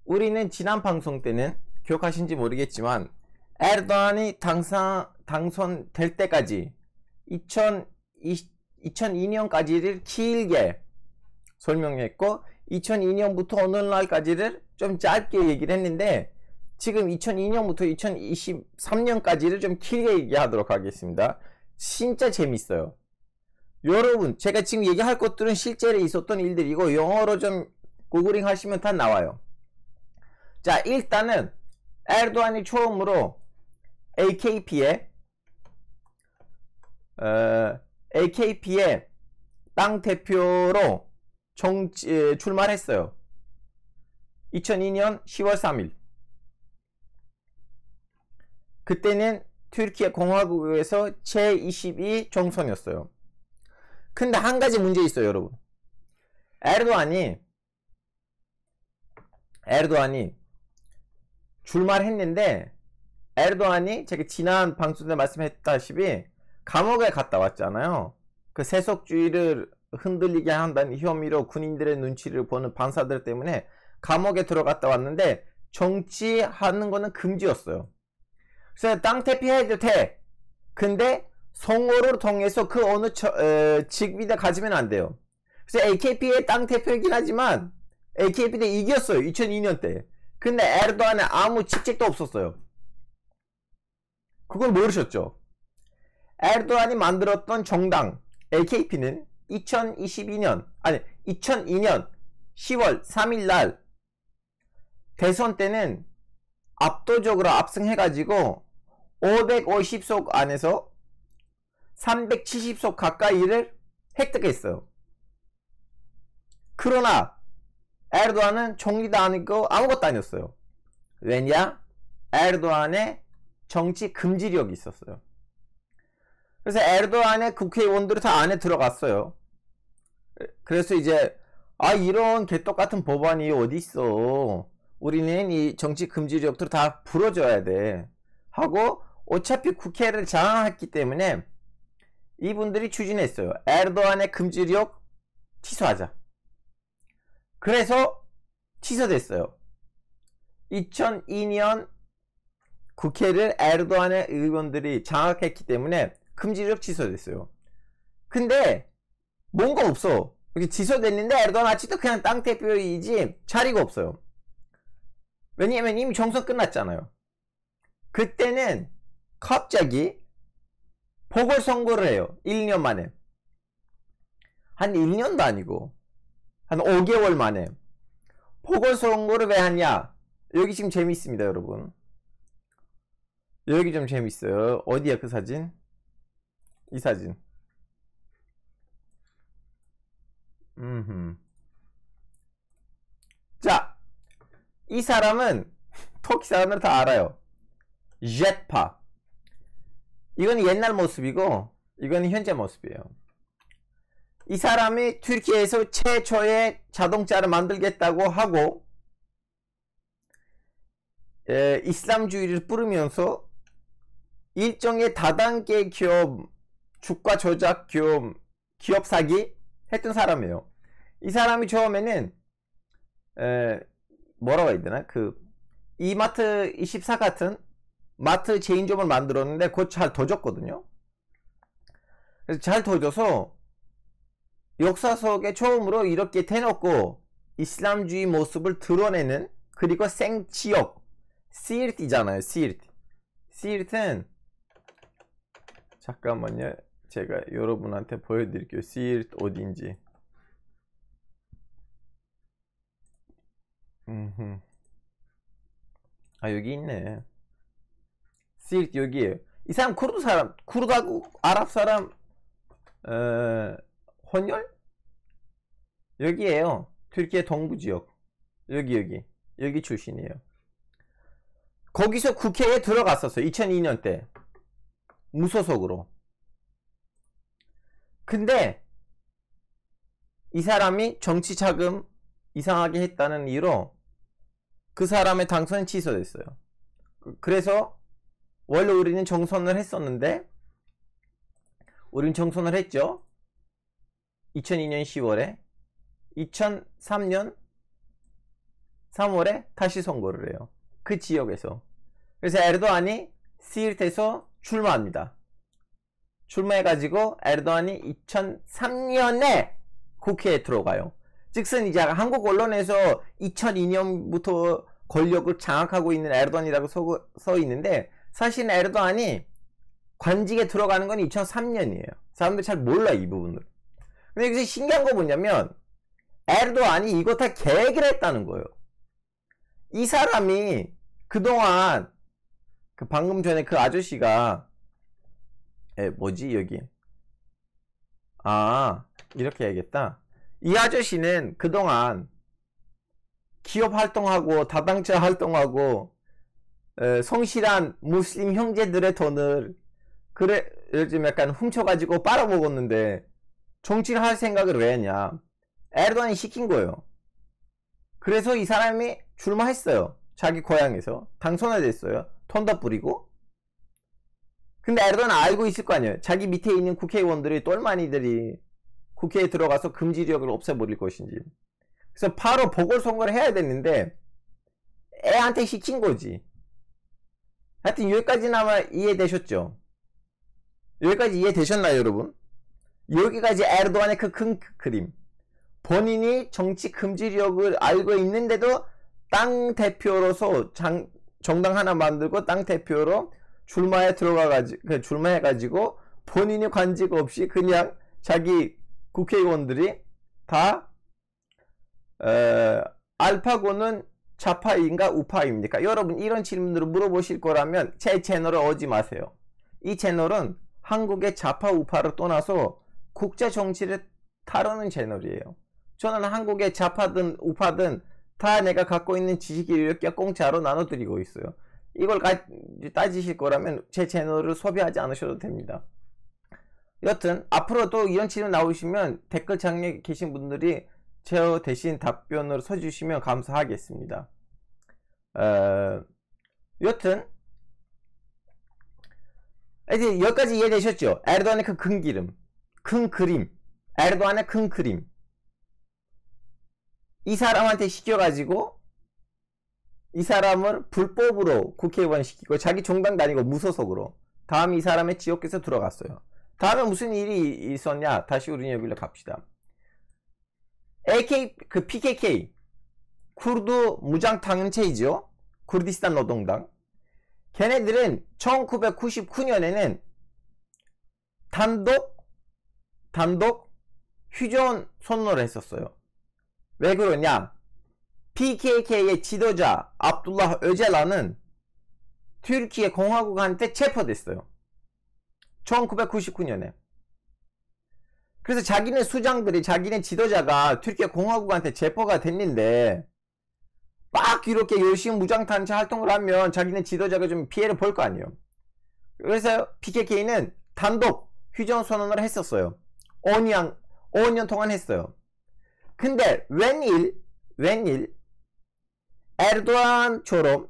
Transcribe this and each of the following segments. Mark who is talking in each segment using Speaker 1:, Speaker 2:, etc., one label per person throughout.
Speaker 1: 우리는 지난 방송 때는 기억하신지 모르겠지만 에르도안이 당선될 때까지 2002년까지를 길게 설명했고 2002년부터 오늘날까지를 좀 짧게 얘기를 했는데 지금 2002년부터 2023년까지를 좀 길게 얘기하도록 하겠습니다. 진짜 재밌어요. 여러분, 제가 지금 얘기할 것들은 실제로 있었던 일들이고 영어로 좀 구글링 하시면 다 나와요. 자, 일단은 에르도안이 처음으로 AKP의 당 대표로 출마했어요. 2002년 10월 3일. 그때는 튀르키예 공화국에서 제22 정선이었어요. 근데 한 가지 문제 있어요, 여러분. 에르도안이 출마를 했는데 에르도안이 제가 지난 방송 때 말씀했다시피 감옥에 갔다 왔잖아요. 그 세속주의를 흔들리게 한다는 혐의로 군인들의 눈치를 보는 반사들 때문에 감옥에 들어갔다 왔는데 정치하는 거는 금지였어요. 그래서 땅 대표해도 돼. 근데 선거를 통해서 그 어느 직위를 가지면 안 돼요. 그래서 AKP의 땅 대표이긴 하지만 AKP도 이겼어요. 2002년 때. 근데 에르도안에 아무 직책도 없었어요. 그걸 모르셨죠? 에르도안이 만들었던 정당 AKP는 2002년 10월 3일 날 대선 때는 압도적으로 압승해가지고 550석 안에서 370석 가까이를 획득했어요. 그러나 에르도안은 총리도 아니고 아무것도 아니었어요. 왜냐? 에르도안의 정치 금지력이 있었어요. 그래서 에르도안의 국회의원들이 다 안에 들어갔어요. 그래서 이제 이런 개떡같은 법안이 어디 있어. 우리는 이 정치 금지력들을 다 풀어줘야 돼. 하고 어차피 국회를 장악했기 때문에 이분들이 추진했어요. 에르도안의 금지력 취소하자. 그래서 취소됐어요. 2002년 국회를 에르도안의 의원들이 장악했기 때문에 금지력 취소됐어요. 근데 뭔가 없어. 이렇게 취소됐는데 에르도안 아직도 그냥 땅 대표이지 자리가 없어요. 왜냐면 이미 정선 끝났잖아요. 그때는 갑자기 보궐선거를 해요. 1년 만에. 한 1년도 아니고 한 5개월 만에. 보궐선거를 왜 하냐? 여기 지금 재밌습니다, 여러분. 여기 좀 재밌어요. 어디야 그 사진? 이 사진. 자, 이 사람은 터키 사람들 다 알아요. jet파. 이건 옛날 모습이고 이건 현재 모습이에요. 이 사람이 튀르키예에서 최초의 자동차를 만들겠다고 하고 이슬람주의를 뿌리면서 일종의 다단계 기업 주가 조작 기업 사기 했던 사람이에요. 이 사람이 처음에는 뭐라고 해야 되나? 그 이마트 24 같은 마트 체인점을 만들었는데 그거 잘 터졌거든요. 그래서 잘 터져서 역사 속에 처음으로 이렇게 대놓고 이슬람주의 모습을 드러내는, 그리고 생지역 시르트잖아요. 시르트는 잠깐만요, 제가 여러분한테 보여드릴게요. 시르트 어딘지. 여기 있네. 시르트 여기에요. 이 사람 쿠르드하고 아랍 사람 혼혈? 여기에요. 튀르키예 동부 지역. 여기 출신이에요. 거기서 국회에 들어갔었어요. 2002년 때. 무소속으로. 근데 이 사람이 정치 자금 이상하게 했다는 이유로 그 사람의 당선이 취소됐어요. 그래서 원래 우리는 정선을 했었는데, 우린 정선을 했죠. 2002년 10월에 2003년 3월에 다시 선거를 해요. 그 지역에서. 그래서 에르도안이 시irt에서 출마합니다. 출마해가지고 에르도안이 2003년에 국회에 들어가요. 즉슨 이제 한국 언론에서 2002년부터 권력을 장악하고 있는 에르도안이라고 써 있는데, 사실 에르도안이 관직에 들어가는 건 2003년이에요. 사람들 잘 몰라, 이 부분을. 근데 여기서 신기한 거 뭐냐면, 에르도안이 이거 다 계획을 했다는 거예요. 이 사람이 그동안 방금 전에 그 아저씨가 뭐지 여기 이렇게 해야겠다. 이 아저씨는 그동안 기업 활동하고 다당체 활동하고 성실한 무슬림 형제들의 돈을 요즘 약간 훔쳐가지고 빨아먹었는데 정치를 할 생각을 왜 했냐. 에르도안이 시킨 거예요. 그래서 이 사람이 출마했어요. 자기 고향에서 당선이 됐어요. 돈도 뿌리고. 근데 에르도안은 알고 있을 거 아니에요. 자기 밑에 있는 국회의원들이 똘마니들이 국회에 들어가서 금지력을 없애버릴 것인지. 그래서 바로 보궐선거를 해야 됐는데 애한테 시킨 거지. 하여튼 여기까지는 아마 이해되셨죠? 여기까지 이해되셨나요, 여러분? 여기까지 에르도안의 그 큰 그림. 본인이 정치 금지력을 알고 있는데도 땅 대표로서 정당 하나 만들고 땅 대표로 출마해가지고 본인이 관직 없이 그냥 자기 국회의원들이 다 알파고는 좌파인가 우파입니까? 여러분 이런 질문으로 물어보실 거라면 제 채널을 오지 마세요. 이 채널은 한국의 좌파 우파를 떠나서 국제 정치를 다루는 채널이에요. 저는 한국의 좌파든 우파든 다 내가 갖고 있는 지식을 이렇게 공짜로 나눠드리고 있어요. 이걸 따지실 거라면 제 채널을 소비하지 않으셔도 됩니다. 여튼 앞으로도 이런 질문 나오시면 댓글창에 계신 분들이 저 대신 답변을 써주시면 감사하겠습니다. 여튼 이제 여기까지 이해되셨죠? 에르도안의 그 큰 그림, 에르도안의 큰 그림. 이 사람한테 시켜가지고 이 사람을 불법으로 국회의원 시키고 자기 정당 다니고 무소속으로. 다음 이 사람의 지역에서 들어갔어요. 다음에 무슨 일이 있었냐? 다시 우리 여기로 갑시다. PKK 쿠르드 무장단체이죠. 쿠르디스탄 노동당. 걔네들은 1999년에는 단독 휴전 선언을 했었어요. 왜 그러냐? PKK의 지도자 압둘라 öcalan은 튀르키예 공화국한테 체포됐어요. 1999년에. 그래서 자기네 수장들이, 자기네 지도자가 튀르키예 공화국한테 체포가 됐는데 막 이렇게 열심히 무장단체 활동을 하면 자기네 지도자가 좀 피해를 볼 거 아니에요. 그래서 PKK는 단독 휴전 선언을 했었어요. 5년 동안 했어요. 근데 웬일 에르도안처럼,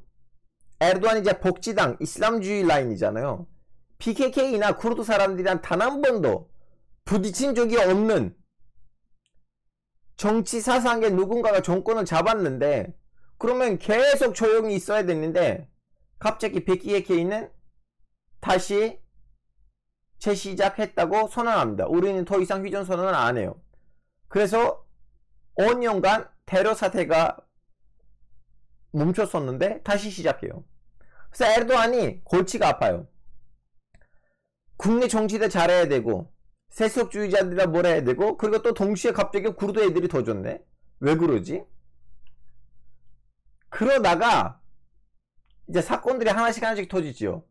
Speaker 1: 에르도안이 이제 복지당 이슬람주의 라인이잖아요. PKK나 쿠르드 사람들이랑 단 한 번도 부딪힌 적이 없는 정치 사상의 누군가가 정권을 잡았는데, 그러면 계속 조용히 있어야 됐는데 갑자기 PKK는 다시 재시작했다고 선언합니다. 우리는 더 이상 휴전 선언을 안 해요. 그래서 5년간 테러 사태가 멈췄었는데 다시 시작해요. 그래서 에르도안이 골치가 아파요. 국내 정치도 잘해야 되고 세속주의자들이라 뭘 해야 되고, 그리고 또 동시에 갑자기 쿠르드 애들이 더 좋네. 왜 그러지? 그러다가 이제 사건들이 하나씩 터지죠.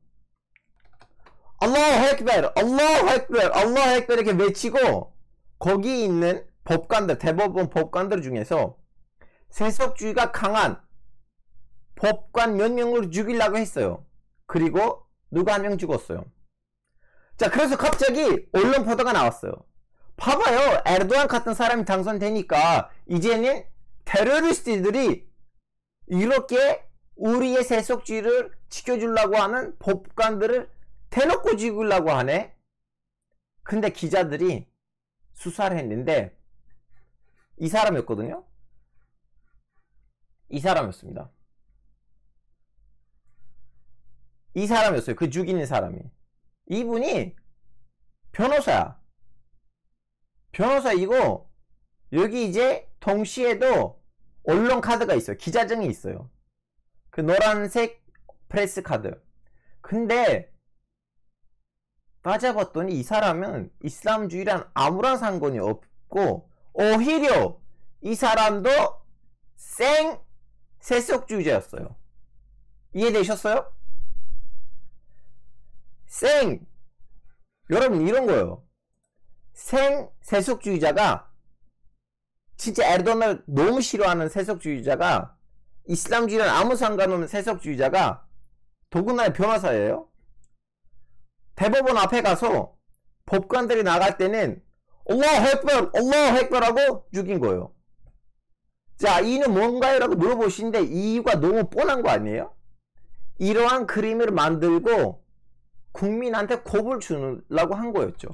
Speaker 1: 알라후 액발, 알라후 액발, 알라후 액발 이렇게 외치고 거기 있는 법관들, 대법원 법관들 중에서 세속주의가 강한 법관 몇 명을 죽이려고 했어요. 그리고 누가 한 명 죽었어요. 자, 그래서 갑자기 언론 보도가 나왔어요. 봐봐요, 에르도안 같은 사람이 당선되니까 이제는 테러리스트들이 이렇게 우리의 세속주의를 지켜주려고 하는 법관들을 대놓고 죽이려고 하네. 근데 기자들이 수사를 했는데 이 사람이었거든요. 이 사람이었습니다. 이 사람이었어요. 그 죽이는 사람이. 이분이 변호사야. 변호사이고 여기 이제 동시에도 언론 카드가 있어요. 기자증이 있어요. 그 노란색 프레스 카드. 근데 따져봤더니 이 사람은 이슬람주의랑 아무런 상관이 없고 오히려 이 사람도 생 세속주의자였어요. 이해되셨어요? 여러분 이런 거예요. 생 세속주의자가 진짜 에르도안을 너무 싫어하는 세속주의자가 이슬람주의랑 아무 상관없는 세속주의자가 더군다나 변호사예요. 대법원 앞에 가서 법관들이 나갈 때는 알라후 액bar, 알라후 액bar 하고 죽인 거예요. 자, 이유는 뭔가요? 라고 물어보시는데 이유가 너무 뻔한 거 아니에요? 이러한 그림을 만들고 국민한테 겁을 주려고 한 거였죠.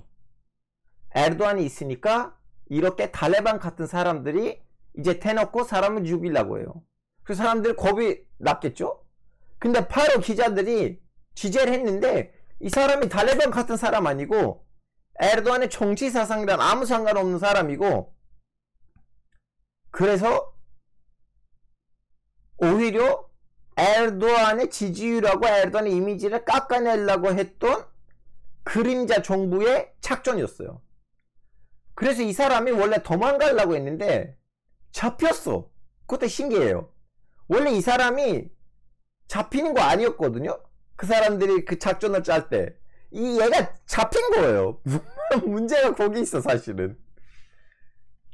Speaker 1: 에르도안이 있으니까 이렇게 탈레반 같은 사람들이 이제 대놓고 사람을 죽이려고 해요. 그 사람들 겁이 났겠죠? 근데 바로 기자들이 취재를 했는데 이 사람이 탈레반 같은 사람 아니고 에르도안의 정치 사상이랑 아무 상관없는 사람이고, 그래서 오히려 에르도안의 지지율하고 에르도안의 이미지를 깎아내려고 했던 그림자 정부의 작전이었어요. 그래서 이 사람이 원래 도망가려고 했는데 잡혔어. 그것도 신기해요. 원래 이 사람이 잡히는 거 아니었거든요. 그 사람들이 그 작전을 짤 때 이 얘가 잡힌 거예요. 문제가 거기 있어 사실은.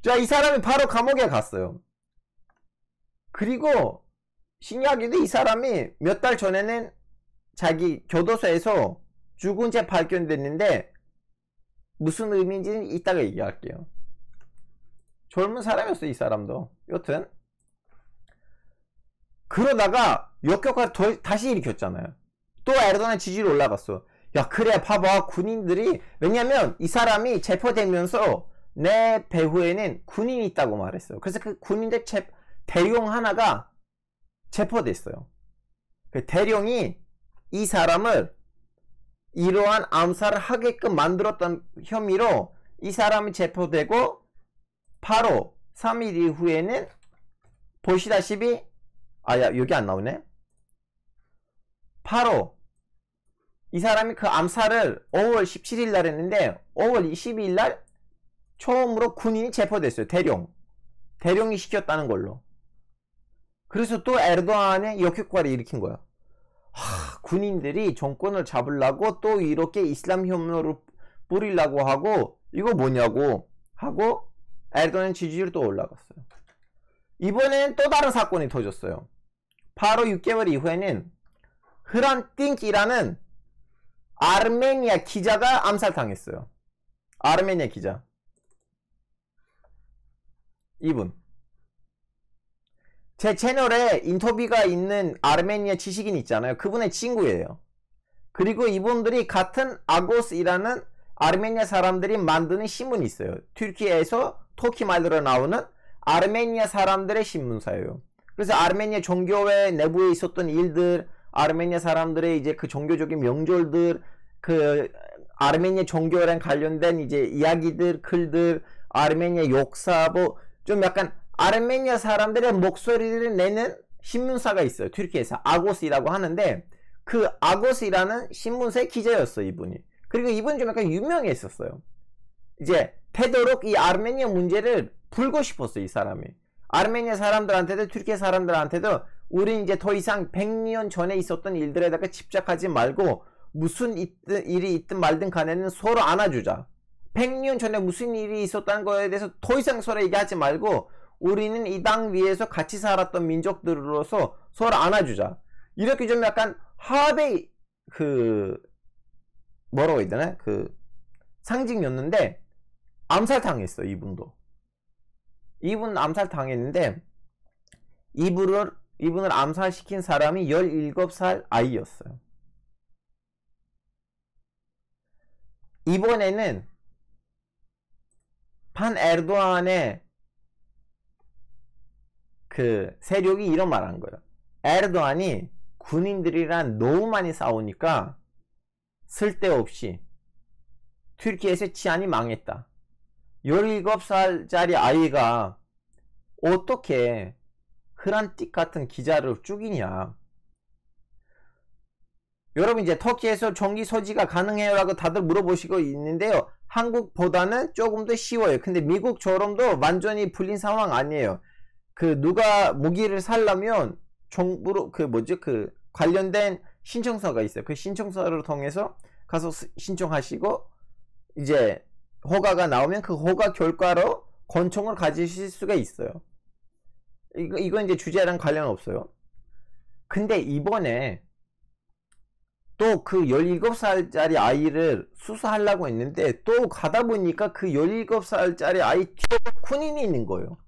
Speaker 1: 자, 이 사람이 바로 감옥에 갔어요. 그리고 신기하게도 이 사람이 몇 달 전에는 자기 교도소에서 죽은 채 발견됐는데 무슨 의미인지는 이따가 얘기할게요. 젊은 사람이었어 이 사람도. 여튼 그러다가 역효과를 다시 일으켰잖아요. 또 에르도안의 지지율이 올라갔어. 야, 그래 봐봐, 군인들이, 왜냐면 이 사람이 체포되면서 내 배후에는 군인이 있다고 말했어요. 그래서 그 군인들 대령 하나가 체포됐어요. 그 대령이 이 사람을 이러한 암살을 하게끔 만들었던 혐의로 이 사람이 체포되고 바로 3일 이후에는 보시다시피 여기 안 나오네. 바로 이 사람이 그 암살을 5월 17일 날 했는데 5월 22일 날 처음으로 군인이 체포됐어요. 대령이 시켰다는 걸로. 그래서 또 에르도안의 역효과를 일으킨 거야. 군인들이 정권을 잡으려고 또 이렇게 이슬람 혐오를 뿌리려고 하고 이거 뭐냐고 하고 에르도안 지지율이 또 올라갔어요. 이번엔 또 다른 사건이 터졌어요. 바로 6개월 이후에는 흐란 띵키라는 아르메니아 기자가 암살당했어요. 아르메니아 기자. 이분. 제 채널에 인터뷰가 있는 아르메니아 지식인 있잖아요. 그분의 친구예요. 그리고 이분들이 같은 아고스이라는 아르메니아 사람들이 만드는 신문이 있어요. 튀르키예에서 터키 말로 나오는 아르메니아 사람들의 신문사예요. 그래서 아르메니아 종교회 내부에 있었던 일들, 아르메니아 사람들의 이제 그 종교적인 명절들, 그 아르메니아 종교랑 관련된 이제 이야기들, 글들, 아르메니아 역사, 뭐 좀 약간 아르메니아 사람들의 목소리를 내는 신문사가 있어요. 튀르키예에서 아고스이라고 하는데 그 아고스이라는 신문사의 기자였어요, 이분이. 그리고 이분이 좀 약간 유명했었어요. 이제 되도록 이 아르메니아 문제를 풀고 싶었어요, 이 사람이. 아르메니아 사람들한테도 튀르키예 사람들한테도 우린 이제 더 이상 100년 전에 있었던 일들에다가 집착하지 말고 무슨 일이 있든 말든 간에는 서로 안아주자. 100년 전에 무슨 일이 있었다는 거에 대해서 더 이상 서로 얘기하지 말고 우리는 이 땅 위에서 같이 살았던 민족들로서 서로 안아주자. 이렇게 좀 약간 화합의 뭐라고 해야 되나? 상징이었는데 암살당했어, 이분도. 이분 암살당했는데 이분을 암살시킨 사람이 17살 아이였어요. 이번에는 반 에르도안의 그 세력이 이런 말 한 거예요. 에르도안이 군인들이랑 너무 많이 싸우니까 쓸데없이 튀르키예에서 치안이 망했다. 17살짜리 아이가 어떻게 흐란틱 같은 기자를 죽이냐. 여러분 이제 터키에서 총기 소지가 가능해요 라고 다들 물어보시고 있는데요. 한국보다는 조금 더 쉬워요. 근데 미국처럼도 완전히 풀린 상황 아니에요. 그 누가 무기를 살려면 정부로 그 관련된 신청서가 있어요. 그 신청서를 통해서 가서 신청하시고 이제 허가가 나오면 그 허가 결과로 권총을 가지실 수가 있어요. 이거 이제 주제랑 관련 없어요. 근데 이번에 또 그 17살짜리 아이를 수사하려고 했는데 또 가다 보니까 그 17살짜리 아이 뒤에 군인이 있는 거예요.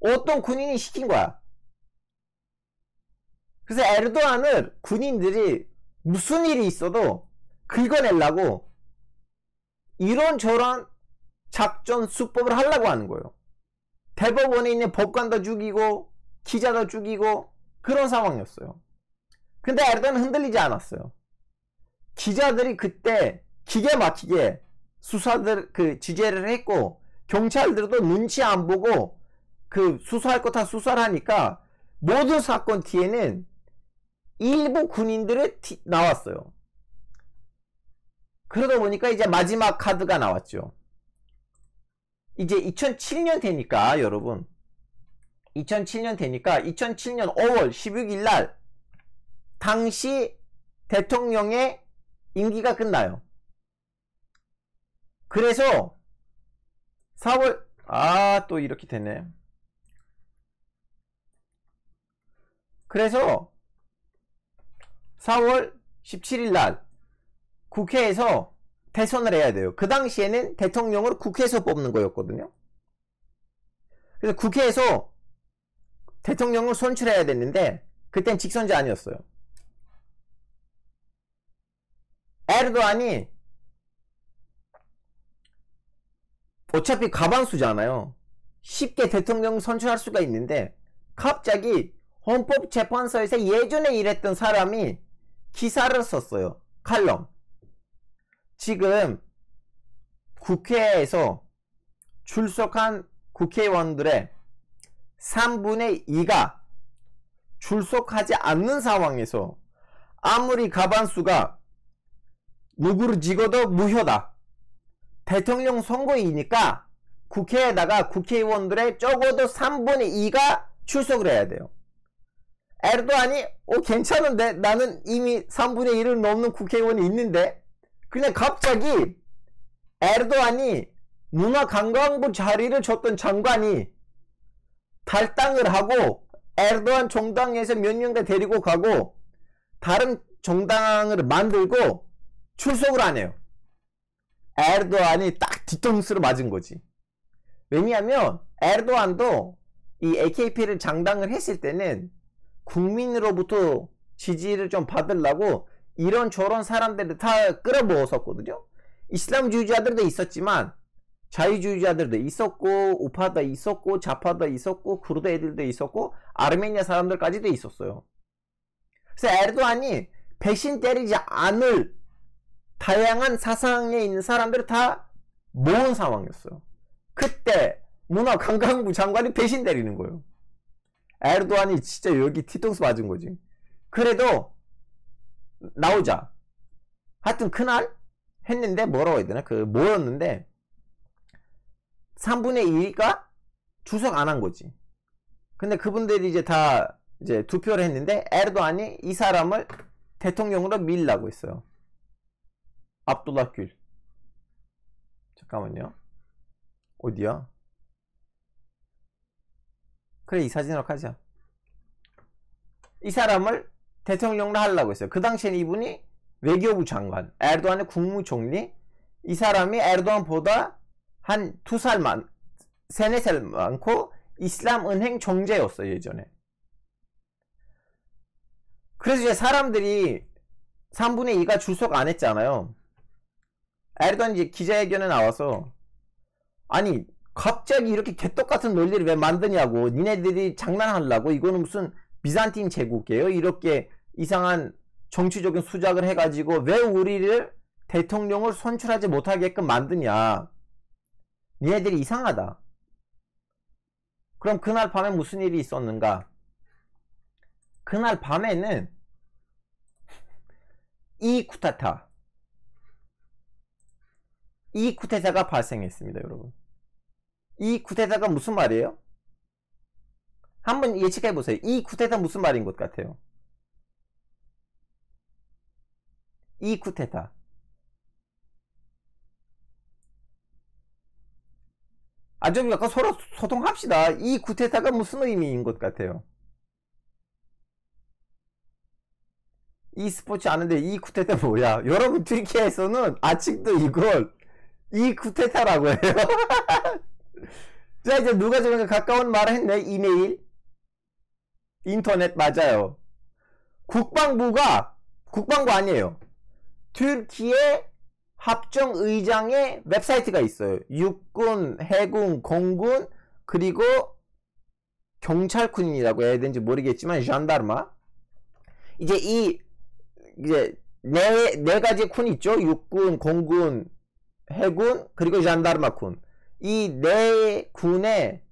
Speaker 1: 어떤 군인이 시킨 거야. 그래서 에르도안을 군인들이 무슨 일이 있어도 긁어내려고 이런저런 작전 수법을 하려고 하는 거예요. 대법원에 있는 법관도 죽이고 기자도 죽이고 그런 상황이었어요. 근데 에르도안은 흔들리지 않았어요. 기자들이 그때 기계 막히게 수사들 지재를 했고 경찰들도 눈치 안 보고 그 수사할 거 다 수사를 하니까 모든 사건 뒤에는 일부 군인들이 나왔어요. 그러다 보니까 이제 마지막 카드가 나왔죠. 이제 2007년 되니까 여러분 2007년 5월 16일 날 당시 대통령의 임기가 끝나요. 그래서 4월 또 이렇게 되네. 그래서 4월 17일 날 국회에서 대선을 해야 돼요. 그 당시에는 대통령을 국회에서 뽑는 거였거든요. 그래서 국회에서 대통령을 선출해야 됐는데 그땐 직선제 아니었어요. 에르도안이 어차피 과반수잖아요. 쉽게 대통령 선출할 수가 있는데 갑자기 헌법재판소에서 예전에 일했던 사람이 기사를 썼어요. 칼럼. 지금 국회에서 출석한 국회의원들의 3분의 2가 출석하지 않는 상황에서 아무리 과반수가 누구를 찍어도 무효다. 대통령 선거이니까 국회에다가 국회의원들의 적어도 3분의 2가 출석을 해야 돼요. 에르도안이 괜찮은데 나는 이미 3분의 1을 넘는 국회의원이 있는데 그냥 갑자기 에르도안이 문화관광부 자리를 줬던 장관이 탈당을 하고 에르도안 정당에서 몇 년간 데리고 가고 다른 정당을 만들고 출석을 안 해요. 에르도안이 딱 뒤통수를 맞은 거지. 왜냐하면 에르도안도 이 AKP를 장당을 했을 때는 국민으로부터 지지를 좀 받으려고 이런저런 사람들을 다 끌어모았었거든요. 이슬람주의자들도 있었지만 자유주의자들도 있었고 우파도 있었고 좌파도 있었고 쿠르드 애들도 있었고 아르메니아 사람들까지도 있었어요. 그래서 에르도안이 배신 때리지 않을 다양한 사상에 있는 사람들을 다 모은 상황이었어요. 그때 문화관광부 장관이 배신 때리는 거예요. 에르도안이 진짜 여기 뒤통수 맞은 거지. 그래도 나오자. 하여튼 그날 했는데 뭐라고 해야 되나? 모였는데 3분의 2가 출석 안 한 거지. 근데 그분들이 이제 다 이제 투표를 했는데 에르도안이 이 사람을 대통령으로 밀라고 했어요. 압둘라 귤. 잠깐만요. 어디야? 그래, 이 사진으로 가자. 이 사람을 대통령으로 하려고 했어요. 그 당시에는 이분이 외교부 장관, 에르도안의 국무총리. 이 사람이 에르도안보다 한 2살 3-4살 많고 이슬람 은행 정제였어요, 예전에. 그래서 이제 사람들이 3분의 2가 출석 안 했잖아요. 에르도안이 이제 기자회견에 나와서 아니 갑자기 이렇게 개떡같은 논리를 왜 만드냐고. 니네들이 장난하려고. 이거는 무슨 비잔틴 제국이에요? 이렇게 이상한 정치적인 수작을 해가지고 왜 우리를 대통령을 선출하지 못하게끔 만드냐. 니네들이 이상하다. 그럼 그날 밤에 무슨 일이 있었는가? 그날 밤에는 이 쿠데타가 발생했습니다, 여러분. 이 쿠데타가 무슨 말이에요? 한번 예측해 보세요. 이 쿠데타 무슨 말인 것 같아요? 이 쿠데타. 좀 약간 서로 소통합시다. 이 쿠데타가 무슨 의미인 것 같아요? 이 스포츠 아는데 이 쿠데타 뭐야? 여러분 튀르키예에서는 아직도 이걸 이 쿠데타라고 해요. 자, 이제 누가 좀 가까운 말을 했네. 이메일, 인터넷. 맞아요. 국방부 아니에요. 튀르키예 합정의장의 웹사이트가 있어요. 육군, 해군, 공군, 그리고 경찰군이라고 해야 되는지 모르겠지만 잔다르마. 이제 네 가지 군 있죠. 육군, 공군, 해군, 그리고 잔다르마군. 이 네 군의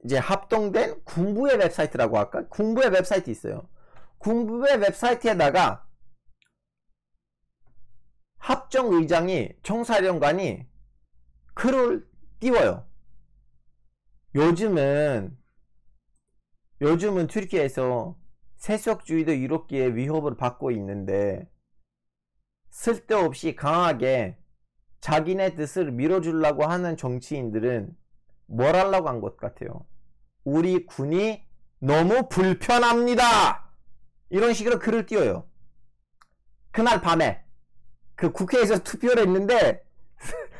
Speaker 1: 이제 합동된 군부의 웹사이트라고 할까? 군부의 웹사이트 있어요. 군부의 웹사이트에다가 합정의장이, 총사령관이 글을 띄워요. 요즘은 튀르키예에서 세속주의도 이렇게 위협을 받고 있는데 쓸데없이 강하게 자기네 뜻을 밀어주려고 하는 정치인들은 뭘 하려고 한 것 같아요? 우리 군이 너무 불편합니다. 이런 식으로 글을 띄워요. 그날 밤에 그 국회에서 투표를 했는데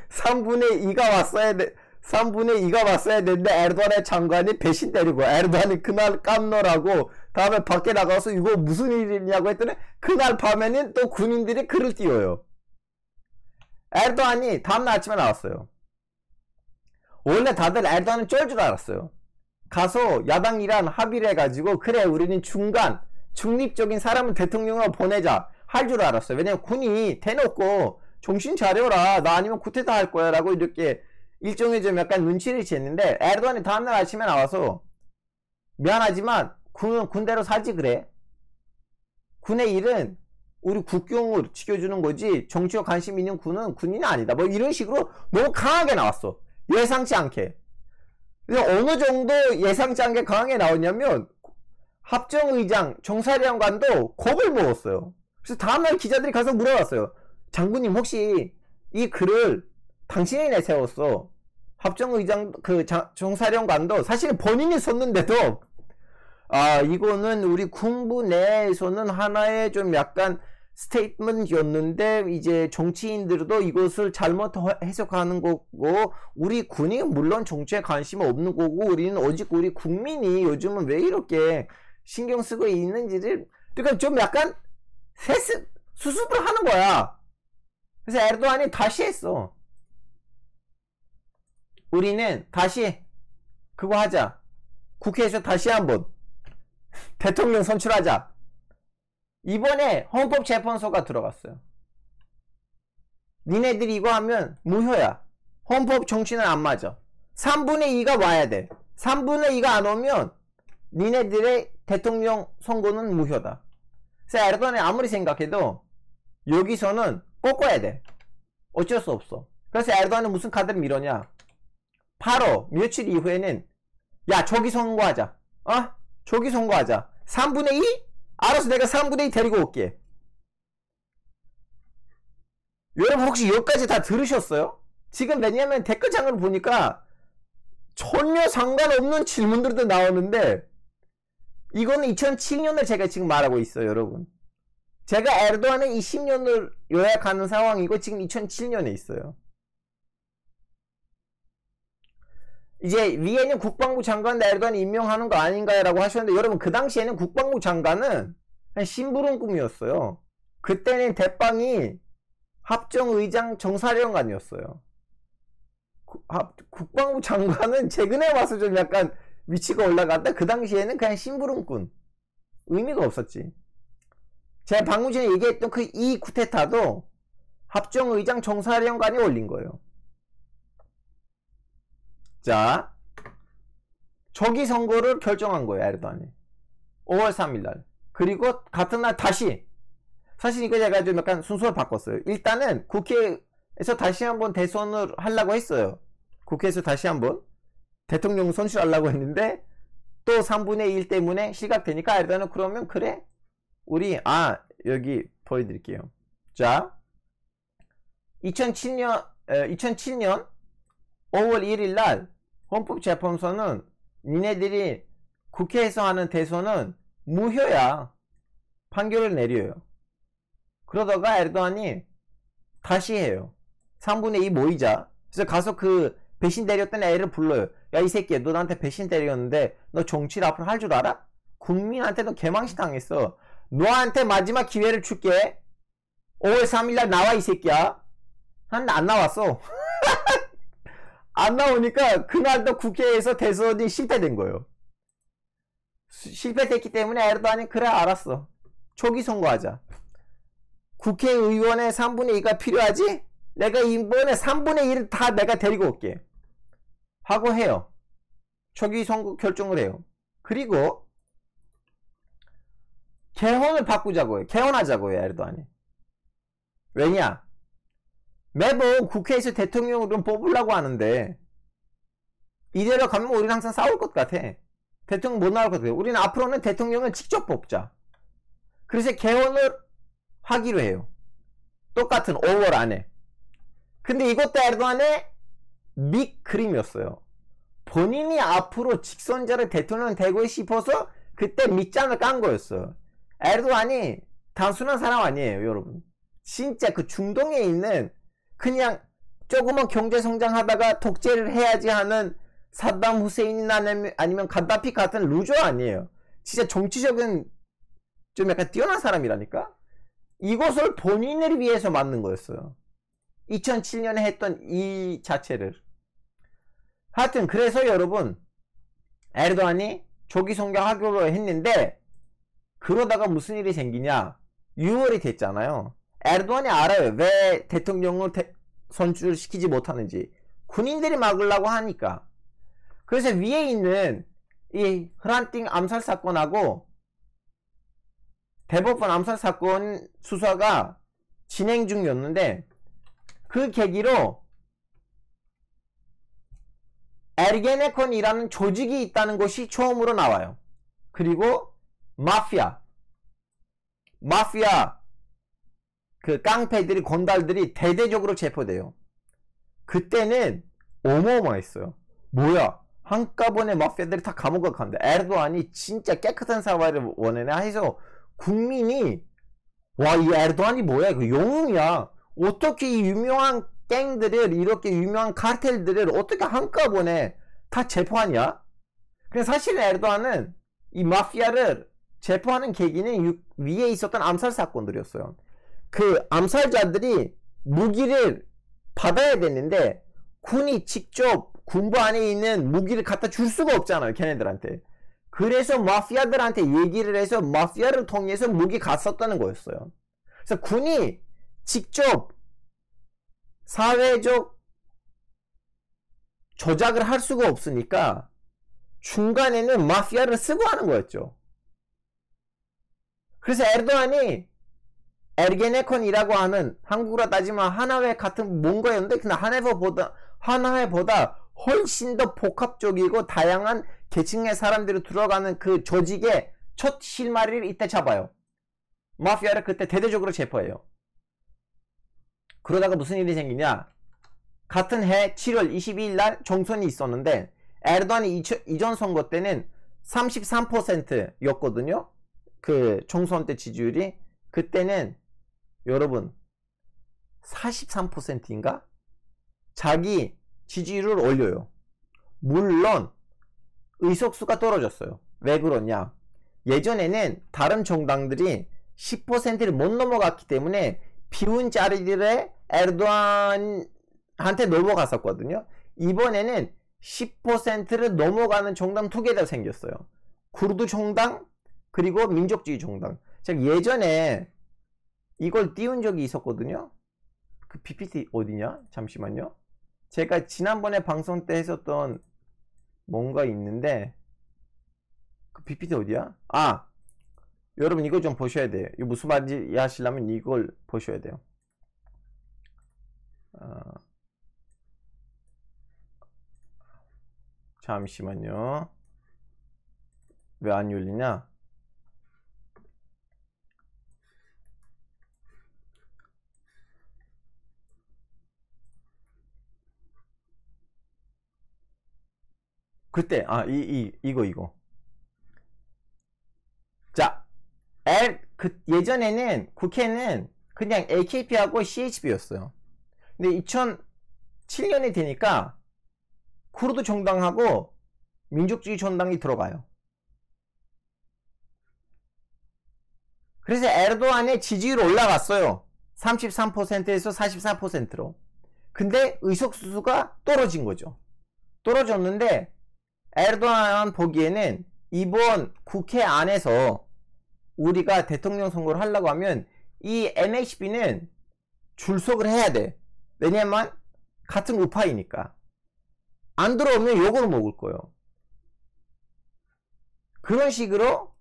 Speaker 1: 3분의 2가 왔어야 되는데 에르도안의 장관이 배신 때리고, 에르도안이 그날 깜놀하고 다음에 밖에 나가서 이거 무슨 일이냐고 했더니 그날 밤에는 또 군인들이 글을 띄워요. 에르도안이 다음날 아침에 나왔어요. 원래 다들 에르도안은 쩔 줄 알았어요. 가서 야당이랑 합의를 해가지고 그래 우리는 중립적인 사람을 대통령으로 보내자 할 줄 알았어요. 왜냐면 군이 대놓고 정신 차려라, 나 아니면 쿠데타 할 거야 라고 이렇게 일종의 좀 약간 눈치를 챘는데, 에르도안이 다음날 아침에 나와서 미안하지만 군은 군대로 살지 그래. 군의 일은 우리 국경을 지켜주는 거지 정치와 관심 있는 군은 군인이 아니다. 뭐 이런 식으로 너무 강하게 나왔어. 예상치 않게. 어느 정도 예상치 않게 강하게 나왔냐면 합정의장, 총사령관도 겁을 먹었어요. 그래서 다음날 기자들이 가서 물어봤어요. 장군님 혹시 이 글을 당신이 내세웠어. 합정의장 총사령관도 사실은 본인이 썼는데도 이거는 우리 군부 내에서는 하나의 좀 약간 스테이트먼트였는데 이제 정치인들도 이것을 잘못 해석하는 거고, 우리 군이 물론 정치에 관심 없는 거고, 우리는 오직 우리 국민이 요즘은 왜 이렇게 신경 쓰고 있는지를, 그러니까 좀 약간 수습을 하는 거야. 그래서 에르도안이 다시 했어. 우리는 다시 그거 하자. 국회에서 다시 한번 대통령 선출하자. 이번에 헌법재판소가 들어갔어요. 니네들이 이거 하면 무효야. 헌법 정치는 안 맞아. 3분의 2가 와야 돼. 3분의 2가 안 오면 니네들의 대통령 선거는 무효다. 그래서 에르도안이 아무리 생각해도 여기서는 꺾어야 돼. 어쩔 수 없어. 그래서 에르도안은 무슨 카드를 밀었냐. 바로 며칠 이후에는 야 조기 선거하자. 조기 선거하자. 3분의 2? 알아서 내가 3분의 2 데리고 올게. 여러분 혹시 여기까지 다 들으셨어요? 지금 왜냐면 댓글창을 보니까 전혀 상관없는 질문들도 나오는데, 이거는 2007년을 제가 지금 말하고 있어요, 여러분. 제가 에르도안의 이 10년을 요약하는 상황이고 지금 2007년에 있어요. 이제 위에는 국방부 장관 에르도안이 임명하는 거 아닌가라고 하셨는데, 여러분 그 당시에는 국방부 장관은 그냥 심부름꾼이었어요. 그때는 대빵이 합정의장 정사령관이었어요. 국방부 장관은 최근에 와서 좀 약간 위치가 올라갔다. 그 당시에는 그냥 심부름꾼. 의미가 없었지. 제가 방금 전에 얘기했던 그 이 쿠데타도 합정의장 정사령관이 올린 거예요. 자, 조기 선거를 결정한 거예요, 에르도안이. 5월 3일날. 그리고 같은 날 다시, 사실 이거 제가 좀 약간 순서를 바꿨어요. 일단은 국회에서 다시 한번 대선을 하려고 했어요. 국회에서 다시 한번 대통령 선출하려고 했는데 또 3분의 1 때문에 실각되니까 에르도안은 그러면 그래, 우리 여기 보여드릴게요. 자, 2007년 5월 1일날 헌법재판소는 니네들이 국회에서 하는 대선은 무효야 판결을 내려요. 그러다가 에르도안이 다시 해요. 3분의 2 모이자. 그래서 가서 그 배신 때렸던 애를 불러요. 야, 이 새끼야, 너 나한테 배신 때렸는데 너 정치를 앞으로 할 줄 알아? 국민한테 너 개망신 당했어. 너한테 마지막 기회를 줄게. 5월 3일날 나와, 이 새끼야. 한 안 나왔어. 안 나오니까 그날도 국회에서 대선이 실패된 거예요. 실패됐기 때문에 에르도안이 그래, 알았어, 초기 선거하자. 국회의원의 3분의 2가 필요하지? 내가 이번에 3분의 1을 다 내가 데리고 올게 하고 해요. 초기 선거 결정을 해요. 그리고 개헌을 바꾸자고요. 개헌하자고요, 에르도안이. 왜냐? 매번 국회에서 대통령을 좀 뽑으려고 하는데 이대로 가면 우리는 항상 싸울 것 같아. 대통령 못 나올 것 같아. 우리는 앞으로는 대통령을 직접 뽑자. 그래서 개헌을 하기로 해요. 똑같은 5월 안에. 근데 이것도 에르도안의 밑그림이었어요. 본인이 앞으로 직선제로 대통령 되고 싶어서 그때 밑장을 깐 거였어요. 에르도안이 단순한 사람 아니에요, 여러분. 진짜 그 중동에 있는 그냥 조그만 경제성장 하다가 독재를 해야지 하는 사담 후세인이나 아니면 간다피 같은 루저 아니에요. 진짜 정치적인 좀 약간 뛰어난 사람이라니까. 이것을 본인을 위해서 만든 거였어요. 2007년에 했던 이 자체를. 하여튼 그래서 여러분, 에르도안이 조기 선거하기로 했는데 그러다가 무슨 일이 생기냐. 6월이 됐잖아요. 에르도안이 알아요. 왜 대통령을 선출시키지 못하는지. 군인들이 막으려고 하니까. 그래서 위에 있는 이 hrant 암살 사건하고 대법원 암살 사건 수사가 진행 중이었는데 그 계기로 에르게네콘이라는 조직이 있다는 것이 처음으로 나와요. 그리고 마피아 그 깡패들이, 건달들이 대대적으로 체포돼요. 그때는 어마어마했어요. 뭐야, 한꺼번에 마피아들이 다 감옥에 간다. 에르도안이 진짜 깨끗한 사회를 원하네 해서 국민이, 와, 이 에르도안이 뭐야, 이거 영웅이야. 어떻게 이 유명한 갱들을, 이렇게 유명한 카르텔들을 어떻게 한꺼번에 다 체포하냐? 근데 사실 에르도안은 이 마피아를 체포하는 계기는 위에 있었던 암살 사건들이었어요. 그 암살자들이 무기를 받아야 되는데 군이 직접 군부 안에 있는 무기를 갖다 줄 수가 없잖아요, 걔네들한테. 그래서 마피아들한테 얘기를 해서 마피아를 통해서 무기 갔었다는 거였어요. 그래서 군이 직접 사회적 조작을 할 수가 없으니까 중간에는 마피아를 쓰고 하는 거였죠. 그래서 에르도안이 에르게네콘이라고 하는, 한국으로 따지면 하나회 같은 뭔가였는데 근데 하나회보다 훨씬 더 복합적이고 다양한 계층의 사람들이 들어가는 그 조직의 첫 실마리를 이때 잡아요. 마피아를 그때 대대적으로 체포해요. 그러다가 무슨 일이 생기냐. 같은 해 7월 22일 날 총선이 있었는데 에르도안이 이전 선거 때는 33%였거든요. 그 총선 때 지지율이. 그때는 여러분 43%인가? 자기 지지율을 올려요. 물론 의석수가 떨어졌어요. 왜 그러냐? 예전에는 다른 정당들이 10%를 못 넘어갔기 때문에 비운 자리들에 에르도안한테 넘어갔었거든요. 이번에는 10%를 넘어가는 정당 두 개가 생겼어요. 쿠르드 정당 그리고 민족주의 정당. 제가 예전에 이걸 띄운 적이 있었거든요. 그 PPT 어디냐? 잠시만요. 제가 지난번에 방송 때 했었던 뭔가 있는데 그 PPT 어디야? 아, 여러분 이거 좀 보셔야 돼요. 이거 무슨 말인지 하시려면 이걸 보셔야 돼요. 잠시만요. 왜 안 열리냐? 그때 이거 자, 예전에는 국회는 그냥 AKP하고 CHP였어요. 근데 2007년이 되니까 쿠르드 정당하고 민족주의 정당이 들어가요. 그래서 에르도안의 지지율이 올라갔어요. 33%에서 44%로. 근데 의석수가 떨어진 거죠. 떨어졌는데 에르도안 보기에는 이번 국회 안에서 우리가 대통령 선거를 하려고 하면 이 MHP는 출석을 해야 돼. 왜냐면 같은 우파이니까. 안 들어오면 욕을 먹을 거예요. 그런 식으로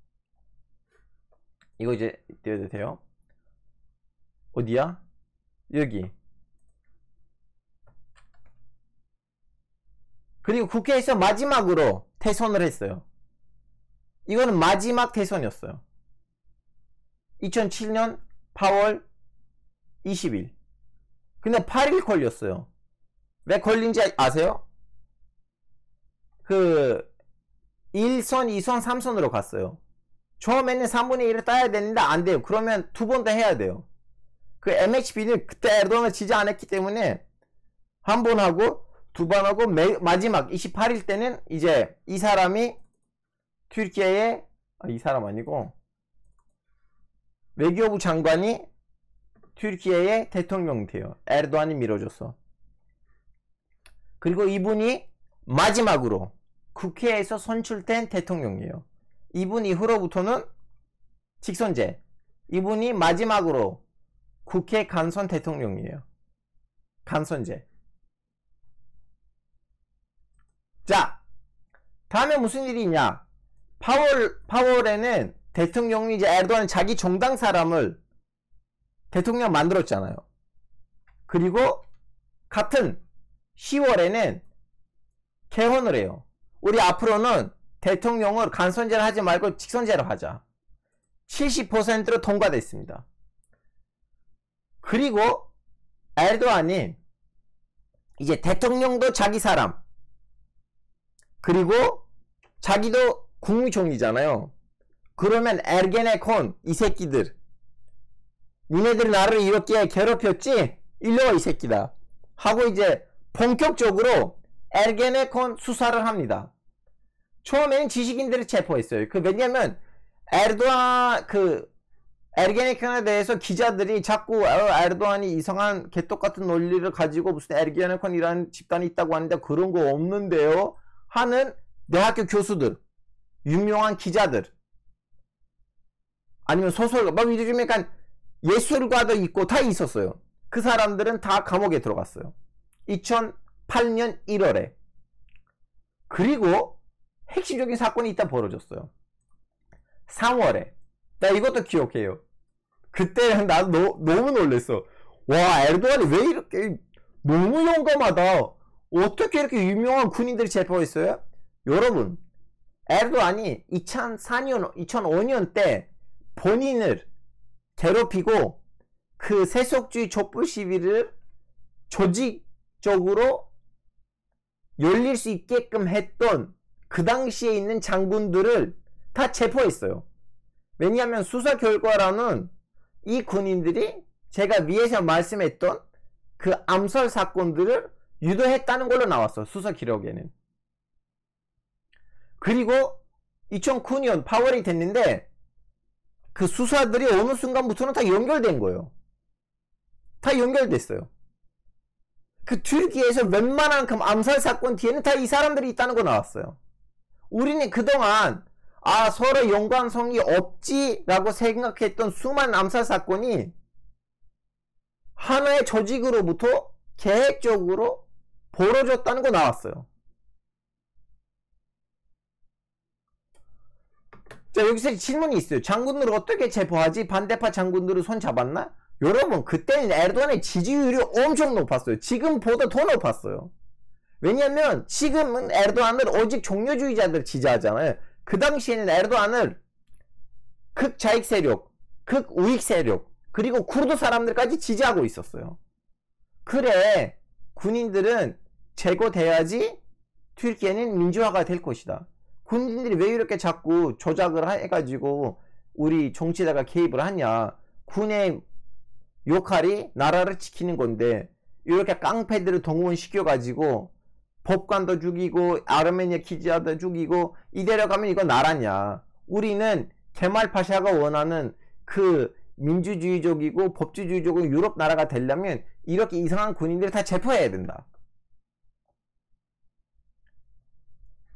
Speaker 1: 이거 이제 띄워도 돼요. 어디야? 여기. 그리고 국회에서 마지막으로 대선을 했어요. 이거는 마지막 대선이었어요. 2007년 8월 20일. 근데 8일 걸렸어요. 왜 걸린지 아세요? 그 1선, 2선, 3선으로 갔어요. 처음에는 3분의 1을 따야 되는데 안 돼요. 그러면 두 번 더 해야 돼요. 그 MHP는 그때 에르도안을 지지 않았기 때문에 한 번 하고 두 번 하고 마지막 28일 때는 이제 이 사람이 튀르키예의 이 사람 아니고 외교부 장관이 튀르키예의 대통령이 돼요. 에르도안이 밀어줬어. 그리고 이분이 마지막으로 국회에서 선출된 대통령이에요. 이분 이후로부터는 직선제. 이분이 마지막으로 국회 간선 대통령이에요. 간선제. 자, 다음에 무슨 일이 있냐? 8월에는 대통령이 이제 에르도안은 자기 정당 사람을 대통령 만들었잖아요. 그리고 같은 10월에는 개헌을 해요. 우리 앞으로는 대통령을 간선제를 하지 말고 직선제로 하자. 70%로 통과됐습니다. 그리고 에르도안이 이제 대통령도 자기 사람, 그리고 자기도 국무총리잖아요. 그러면 에르게네콘 이 새끼들, 니네들이 나를 이렇게 괴롭혔지? 일로와 이 새끼다 하고 이제 본격적으로 에르게네콘 수사를 합니다. 처음에는 지식인들을 체포했어요. 왜냐면 에르도안 에르게네콘에 대해서 기자들이 자꾸 에르도안이 이상한 개떡같은 논리를 가지고 무슨 에르게네콘이라는 집단이 있다고 하는데 그런 거 없는데요 하는 대학교 교수들, 유명한 기자들, 아니면 소설가, 막 요즘 약간 예술가도 있고 다 있었어요. 그 사람들은 다 감옥에 들어갔어요. 2008년 1월에. 그리고 핵심적인 사건이 있다 벌어졌어요. 3월에. 나 이것도 기억해요. 그때 나도 너무 놀랬어. 와, 에르도안이 왜 이렇게 너무 용감하다. 어떻게 이렇게 유명한 군인들이 체포했어요? 여러분, 에르도안이 2005년 때 본인을 괴롭히고 그 세속주의 촛불 시위를 조직적으로 열릴 수 있게끔 했던 그 당시에 있는 장군들을 다 체포했어요. 왜냐하면 수사 결과로는 이 군인들이 제가 위에서 말씀했던 그 암살 사건들을 유도했다는 걸로 나왔어. 수사 기록에는. 그리고 2009년 8월이 됐는데 그 수사들이 어느 순간부터는 다 연결된 거예요. 다 연결됐어요. 그 튀르키예에서 웬만한 그 암살 사건 뒤에는 다 이 사람들이 있다는 거 나왔어요. 우리는 그동안 서로 연관성이 없지라고 생각했던 수많은 암살 사건이 하나의 조직으로부터 계획적으로 벌어졌다는 거 나왔어요. 자, 여기서 질문이 있어요. 장군들을 어떻게 체포하지? 반대파 장군들을 손 잡았나? 여러분, 그때는 에르도안의 지지율이 엄청 높았어요. 지금보다 더 높았어요. 왜냐면 지금은 에르도안을 오직 종교주의자들 지지하잖아요. 그 당시에는 에르도안을 극자익 세력, 극우익 세력, 그리고 쿠르드 사람들까지 지지하고 있었어요. 그래, 군인들은 제거돼야지 튀르키예는 민주화가 될 것이다. 군인들이 왜 이렇게 자꾸 조작을 해가지고 우리 정치자가 개입을 하냐. 군의 역할이 나라를 지키는 건데 이렇게 깡패들을 동원시켜가지고 법관도 죽이고 아르메니아 기자도 죽이고 이대로 가면 이거 나라냐. 우리는 케말 파샤가 원하는 그 민주주의적이고 법치주의적인 유럽 나라가 되려면 이렇게 이상한 군인들을 다 체포해야 된다.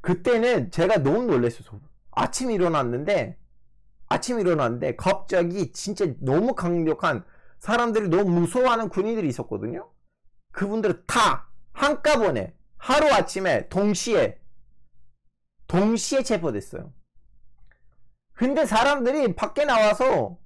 Speaker 1: 그때는 제가 너무 놀랐어요. 아침에 일어났는데 갑자기 진짜 너무 강력한 사람들이 너무 무서워하는 군인들이 있었거든요. 그분들은 다 한꺼번에 하루아침에 동시에 체포됐어요. 근데 사람들이 밖에 나와서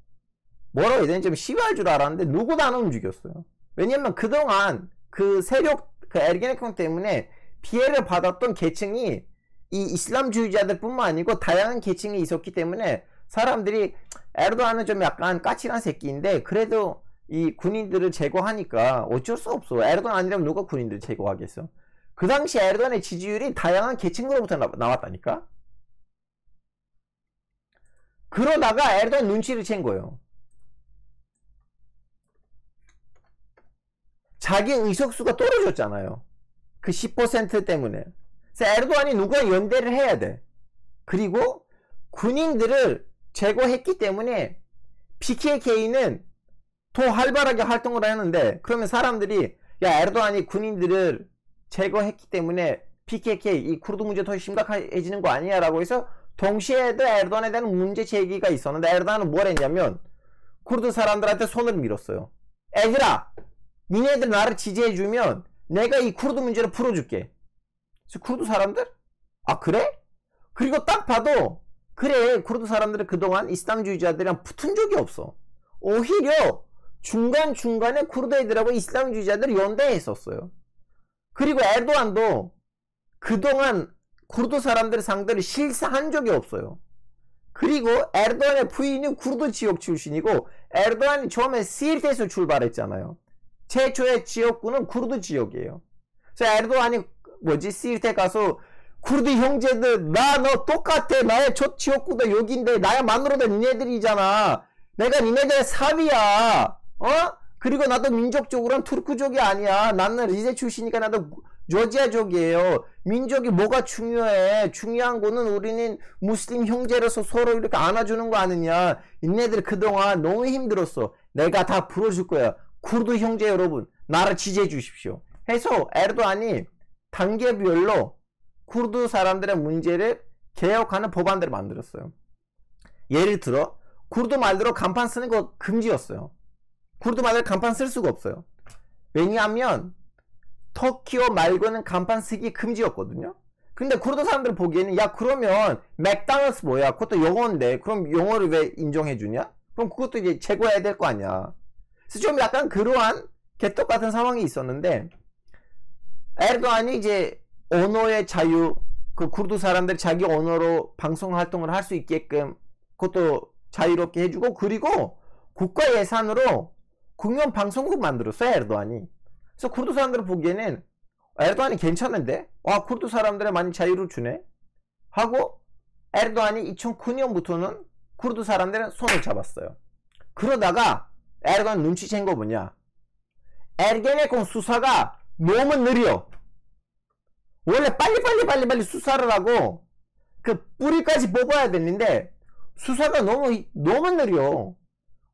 Speaker 1: 뭐라고 해야 되나 좀 시위할 줄 알았는데 누구도 안 움직였어요. 왜냐면 그동안 그 세력, 그 에르게네콘 때문에 피해를 받았던 계층이 이 이슬람주의자들 뿐만 아니고 다양한 계층이 있었기 때문에 사람들이 에르도안은 좀 약간 까칠한 새끼인데 그래도 이 군인들을 제거하니까 어쩔 수 없어. 에르도안 아니라면 누가 군인들을 제거하겠어. 그 당시 에르도안의 지지율이 다양한 계층으로부터 나왔다니까. 그러다가 에르도안 눈치를 챈 거예요. 자기 의석수가 떨어졌잖아요. 그 10% 때문에. 그래서 에르도안이 누가 연대를 해야 돼. 그리고 군인들을 제거했기 때문에 PKK는 더 활발하게 활동을 하는데 그러면 사람들이 야 에르도안이 군인들을 제거했기 때문에 PKK 이 쿠르드 문제 더 심각해지는 거 아니야 라고 해서 동시에도 에르도안에 대한 문제 제기가 있었는데 에르도안은 뭘 했냐면 쿠르드 사람들한테 손을 밀었어요. 애들아 니네들 나를 지지해주면 내가 이 쿠르드 문제를 풀어줄게. 그래서 쿠르드 사람들? 아 그래? 그리고 딱 봐도 그래 쿠르드 사람들은 그동안 이슬람주의자들이랑 붙은 적이 없어. 오히려 중간중간에 쿠르드 애들하고 이슬람주의자들이 연대했었어요. 그리고 에르도안도 그동안 쿠르드 사람들 상대로 실사한 적이 없어요. 그리고 에르도안의 부인이 쿠르드 지역 출신이고 에르도안이 처음에 시르트에서 출발했잖아요. 최초의 지역구는 쿠르드 지역이에요. 그래서 에르도안이 시르트에 가서 쿠르드 형제들 나 너 똑같아. 나의 첫 지역구도 여기인데 나야 만으로도 니네들이잖아. 내가 니네들의 사위야. 그리고 나도 민족적으로는 투르크족이 아니야. 나는 리제 출신이니까 나도 조지아족이에요. 민족이 뭐가 중요해. 중요한 거는 우리는 무슬림 형제로서 서로 이렇게 안아주는 거 아니냐. 니네들 그동안 너무 힘들었어. 내가 다 풀어줄 거야. 쿠르드 형제 여러분 나를 지지해 주십시오. 해서 에르도안이 단계별로 쿠르드 사람들의 문제를 개혁하는 법안들을 만들었어요. 예를 들어 쿠르드 말대로 간판 쓰는 거 금지였어요. 쿠르드 말대로 간판 쓸 수가 없어요. 왜냐하면 터키어 말고는 간판 쓰기 금지였거든요. 근데 쿠르드 사람들 보기에는 야 그러면 맥다너스 뭐야 그것도 영어인데 그럼 영어를 왜 인정해 주냐? 그럼 그것도 이제 제거해야 될 거 아니야. 그래서 좀 약간 그러한 개떡 같은 상황이 있었는데 에르도안이 이제 언어의 자유, 그 쿠르드 사람들 자기 언어로 방송 활동을 할 수 있게끔 그것도 자유롭게 해주고 그리고 국가 예산으로 공영 방송국 만들었어요 에르도안이. 그래서 쿠르드 사람들 보기에는 에르도안이 괜찮은데 와 쿠르드 사람들에 많이 자유를 주네 하고 에르도안이 2009년부터는 쿠르드 사람들은 손을 잡았어요. 그러다가 에르도안 눈치챈 거 뭐냐, 에르게네콘 수사가 너무 느려. 원래 빨리 수사를 하고 그 뿌리까지 뽑아야 되는데 수사가 너무 느려.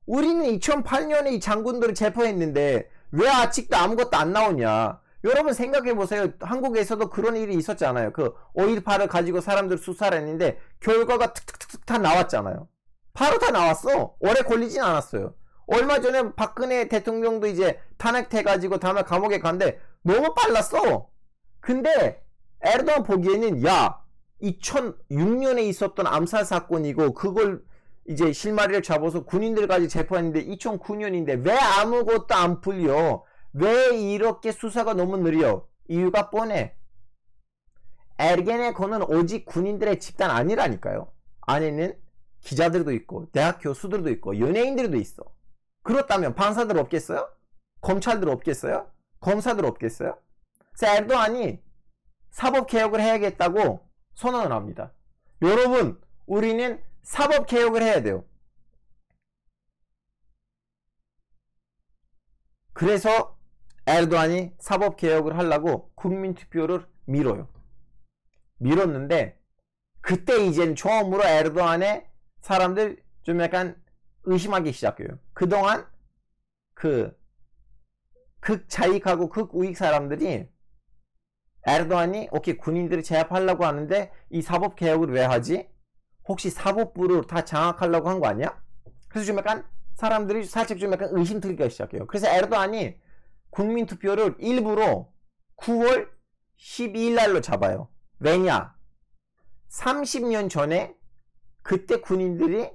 Speaker 1: 우리는 2008년에 이 장군들을 체포했는데 왜 아직도 아무것도 안 나오냐. 여러분 생각해 보세요. 한국에서도 그런 일이 있었잖아요. 그 5.18을 가지고 사람들 수사를 했는데 결과가 툭툭툭 다 나왔잖아요. 바로 다 나왔어. 오래 걸리진 않았어요. 얼마 전에 박근혜 대통령도 이제 탄핵돼가지고 다음에 감옥에 간데 너무 빨랐어. 근데 에르도안 보기에는 야 2006년에 있었던 암살 사건이고 그걸 이제 실마리를 잡아서 군인들까지 재판했는데 2009년인데 왜 아무것도 안 풀려? 왜 이렇게 수사가 너무 느려? 이유가 뻔해. 에르게네콘은 오직 군인들의 집단 아니라니까요. 안에는 기자들도 있고 대학 교수들도 있고 연예인들도 있어. 그렇다면 판사들 없겠어요? 검찰들 없겠어요? 검사들 없겠어요? 그래서 에르도안이 사법개혁을 해야겠다고 선언을 합니다. 여러분, 우리는 사법개혁을 해야 돼요. 그래서 에르도안이 사법개혁을 하려고 국민투표를 미뤄요. 미뤘는데 그때 이제는 처음으로 에르도안의 사람들 좀 약간 의심하기 시작해요. 그동안 그 극자익하고 극우익 사람들이 에르도안이 오케이 군인들을 제압하려고 하는데 이 사법개혁을 왜 하지? 혹시 사법부를 다 장악하려고 한 거 아니야? 그래서 좀 약간 사람들이 살짝 좀 약간 의심 들기 시작해요. 그래서 에르도안이 국민투표를 일부러 9월 12일 날로 잡아요. 왜냐? 30년 전에 그때 군인들이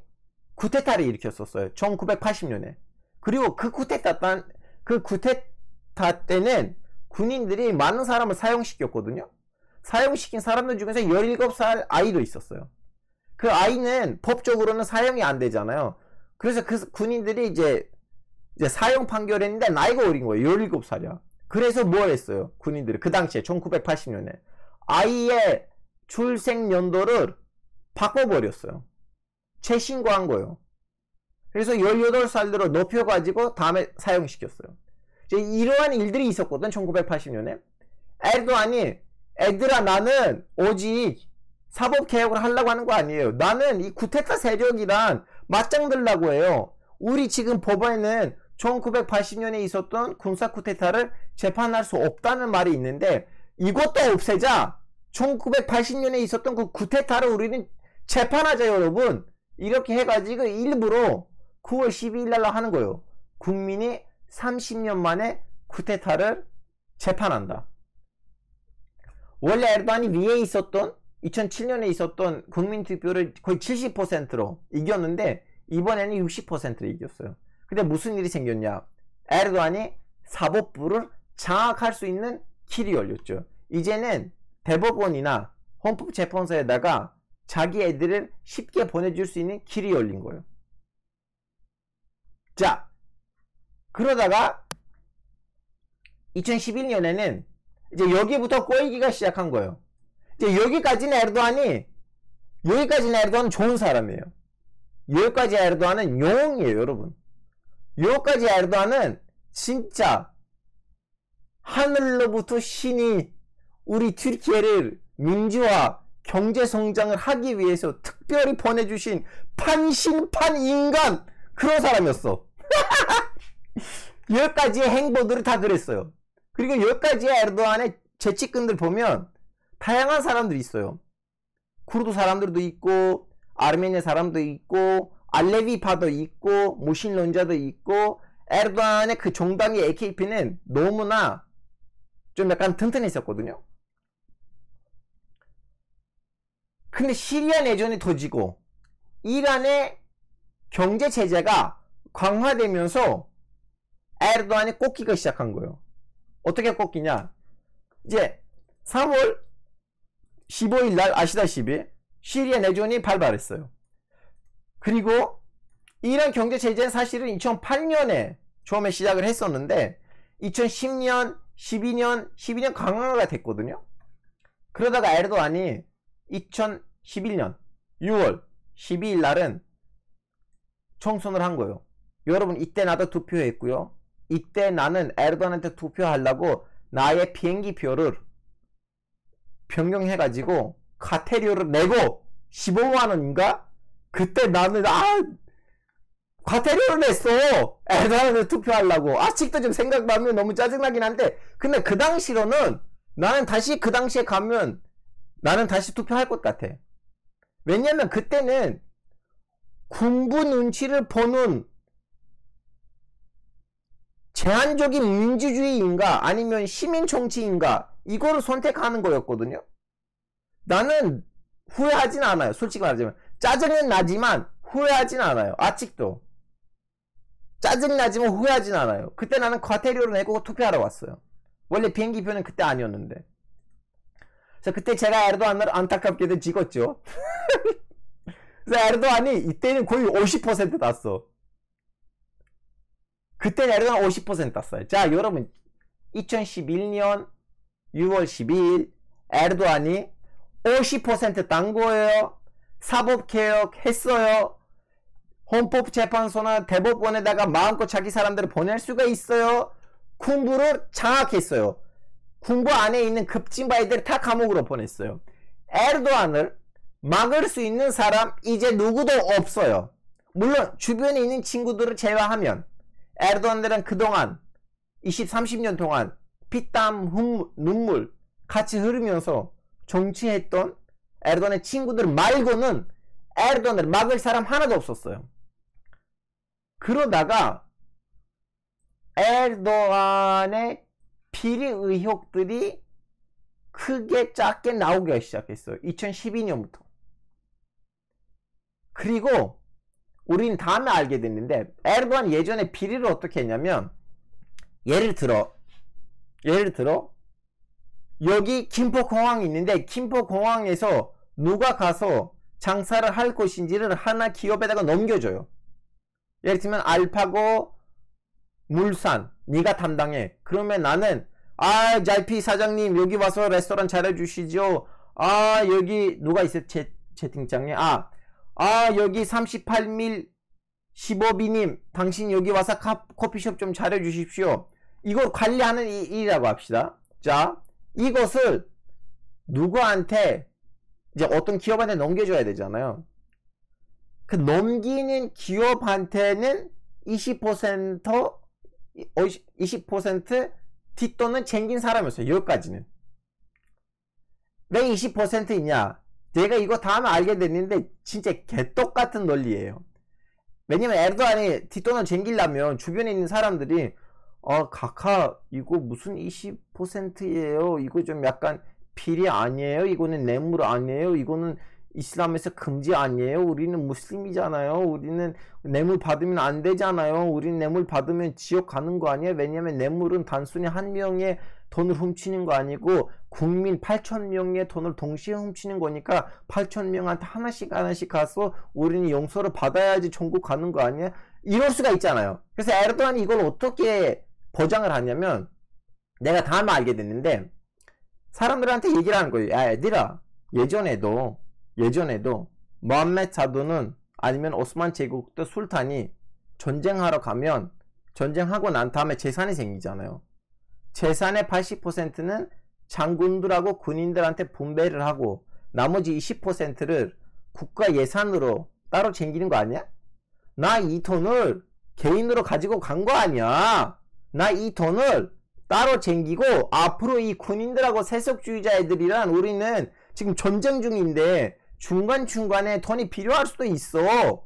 Speaker 1: 쿠데타를 일으켰었어요. 1980년에. 그리고 그 쿠데타 때는 군인들이 많은 사람을 사형시켰거든요. 사형시킨 사람들 중에서 17살 아이도 있었어요. 그 아이는 법적으로는 사형이 안 되잖아요. 그래서 그 군인들이 이제 사형 판결했는데 나이가 어린 거예요. 17살이야. 그래서 뭘 했어요? 군인들이 그 당시에 1980년에 아이의 출생 연도를 바꿔버렸어요. 재신고한 거예요. 그래서 18살로 높여가지고 다음에 사형시켰어요. 이러한 일들이 있었거든. 1980년에 에르도안이 애들아 나는 오직 사법개혁을 하려고 하는 거 아니에요. 나는 이 쿠데타 세력이랑 맞짱 들라고 해요. 우리 지금 법원에는 1980년에 있었던 군사 쿠데타를 재판할 수 없다는 말이 있는데 이것도 없애자. 1980년에 있었던 그 쿠데타를 우리는 재판하자 여러분. 이렇게 해가지고 일부러 9월 12일 날 하는 거예요. 국민이 30년 만에 쿠데타를 재판한다. 원래 에르도안이 위에 있었던 2007년에 있었던 국민투표를 거의 70%로 이겼는데 이번에는 60%로 이겼어요. 근데 무슨 일이 생겼냐? 에르도안이 사법부를 장악할 수 있는 길이 열렸죠. 이제는 대법원이나 헌법재판소에다가 자기 애들을 쉽게 보내줄 수 있는 길이 열린 거예요. 자, 그러다가 2011년에는 이제 여기부터 꼬이기가 시작한 거예요. 이제 여기까지는 에르도안은 좋은 사람이에요. 여기까지 에르도안은 영웅이에요, 여러분. 여기까지 에르도안은 진짜 하늘로부터 신이 우리 튀르키예를 민주화, 경제 성장을 하기 위해서 특별히 보내주신 판신판 인간 그런 사람이었어. 여기까지의 행보들을 다 그랬어요. 그리고 여기까지의 에르도안의 재치꾼들 보면 다양한 사람들이 있어요. 쿠르드 사람들도 있고 아르메니아 사람도 있고 알레비파도 있고 무신론자도 있고 에르도안의 그 정당의 AKP는 너무나 좀 약간 튼튼했었거든요. 근데 시리아 내전이 터지고 이란의 경제 제재가 강화되면서 에르도안이 꺾이기 시작한 거예요. 어떻게 꺾이냐? 이제 3월 15일 날 아시다시피 시리아 내전이 발발했어요. 그리고 이란 경제 제재는 사실은 2008년에 처음에 시작을 했었는데 2010년, 12년 강화가 됐거든요. 그러다가 에르도안이 2011년 6월 12일 날은 총선을 한 거예요. 여러분 이때 나도 투표했고요. 이때 나는 에르도안한테 투표하려고 나의 비행기 표를 변경해가지고 카테리오를 내고 15만원인가? 그때 나는 과태료를 냈어. 에르도안을 투표하려고. 아직도 좀 생각나면 너무 짜증나긴 한데, 근데 그 당시로는 나는 다시 그 당시에 가면 나는 다시 투표할 것 같아. 왜냐면 그때는 군부 눈치를 보는 제한적인 민주주의인가 아니면 시민 정치인가 이거를 선택하는 거였거든요. 나는 후회하진 않아요. 솔직히 말하자면 짜증은 나지만 후회하진 않아요. 아직도 짜증 나지만 후회하진 않아요. 그때 나는 과태료를 내고 투표하러 왔어요. 원래 비행기표는 그때 아니었는데. 그래서 그때 제가 에르도안을 안타깝게도 찍었죠. 그래서 에르도안이 이때는 거의 50% 땄어. 그때는 에르도안 50% 땄어요. 자, 여러분 2011년 6월 12일 에르도안이 50% 딴 거예요. 사법개혁 했어요. 헌법재판소나 대법원에다가 마음껏 자기 사람들을 보낼 수가 있어요. 군부를 장악했어요. 군부 안에 있는 급진바이들을 다 감옥으로 보냈어요. 에르도안을 막을 수 있는 사람 이제 누구도 없어요. 물론 주변에 있는 친구들을 제외하면 에르도안들은 그동안 20, 30년 동안 피땀, 눈물 같이 흐르면서 정치했던 에르도안의 친구들 말고는 에르도안을 막을 사람 하나도 없었어요. 그러다가 에르도안의 비리 의혹들이 크게 작게 나오기 시작했어요. 2012년부터. 그리고 우린 다음에 알게 됐는데 에르도안 예전에 비리를 어떻게 했냐면 예를 들어 여기 김포공항이 있는데 김포공항에서 누가 가서 장사를 할 것인지를 하나 기업에다가 넘겨줘요. 예를 들면 알파고 물산 네가 담당해. 그러면 나는 JP 사장님 여기 와서 레스토랑 차려주시죠. 여기 누가 있어요? 채팅창에 여기 38밀 15비님 당신 여기 와서 커피숍 좀 차려주십시오. 이걸 관리하는 일이라고 합시다. 자, 이것을 누구한테 이제 어떤 기업한테 넘겨줘야 되잖아요. 그 넘기는 기업한테는 20% 뒷돈은 챙긴 사람이었어요. 여기까지는. 왜 20%냐? 내가 이거 다음에 알게 됐는데 진짜 개똑같은 논리예요. 왜냐면 에르도안이 뒷돈을 챙기려면 주변에 있는 사람들이 카카 이거 무슨 20%예요? 이거 좀 약간 비리 아니에요? 이거는 뇌물 아니에요? 이거는 이슬람에서 금지 아니에요? 우리는 무슬림이잖아요. 우리는 뇌물 받으면 안 되잖아요. 우리는 뇌물 받으면 지옥 가는 거 아니에요? 왜냐면 뇌물은 단순히 한 명의 돈을 훔치는 거 아니고 국민 8,000명의 돈을 동시에 훔치는 거니까 8,000명한테 하나씩 가서 우리는 용서를 받아야지 천국 가는 거 아니에요? 이럴 수가 있잖아요. 그래서 에르도안이 이걸 어떻게 보장을 하냐면 내가 다음에 알게 됐는데 사람들한테 얘기를 하는 거예요. 야, 얘들아, 예전에도 모함메드 사도는 아니면 오스만 제국도 술탄이 전쟁하러 가면 전쟁하고 난 다음에 재산이 생기잖아요. 재산의 80%는 장군들하고 군인들한테 분배를 하고 나머지 20%를 국가 예산으로 따로 챙기는 거 아니야? 나 이 돈을 개인으로 가지고 간 거 아니야. 나 이 돈을 따로 챙기고 앞으로 이 군인들하고 세속주의자 애들이란 우리는 지금 전쟁 중인데 중간중간에 돈이 필요할 수도 있어.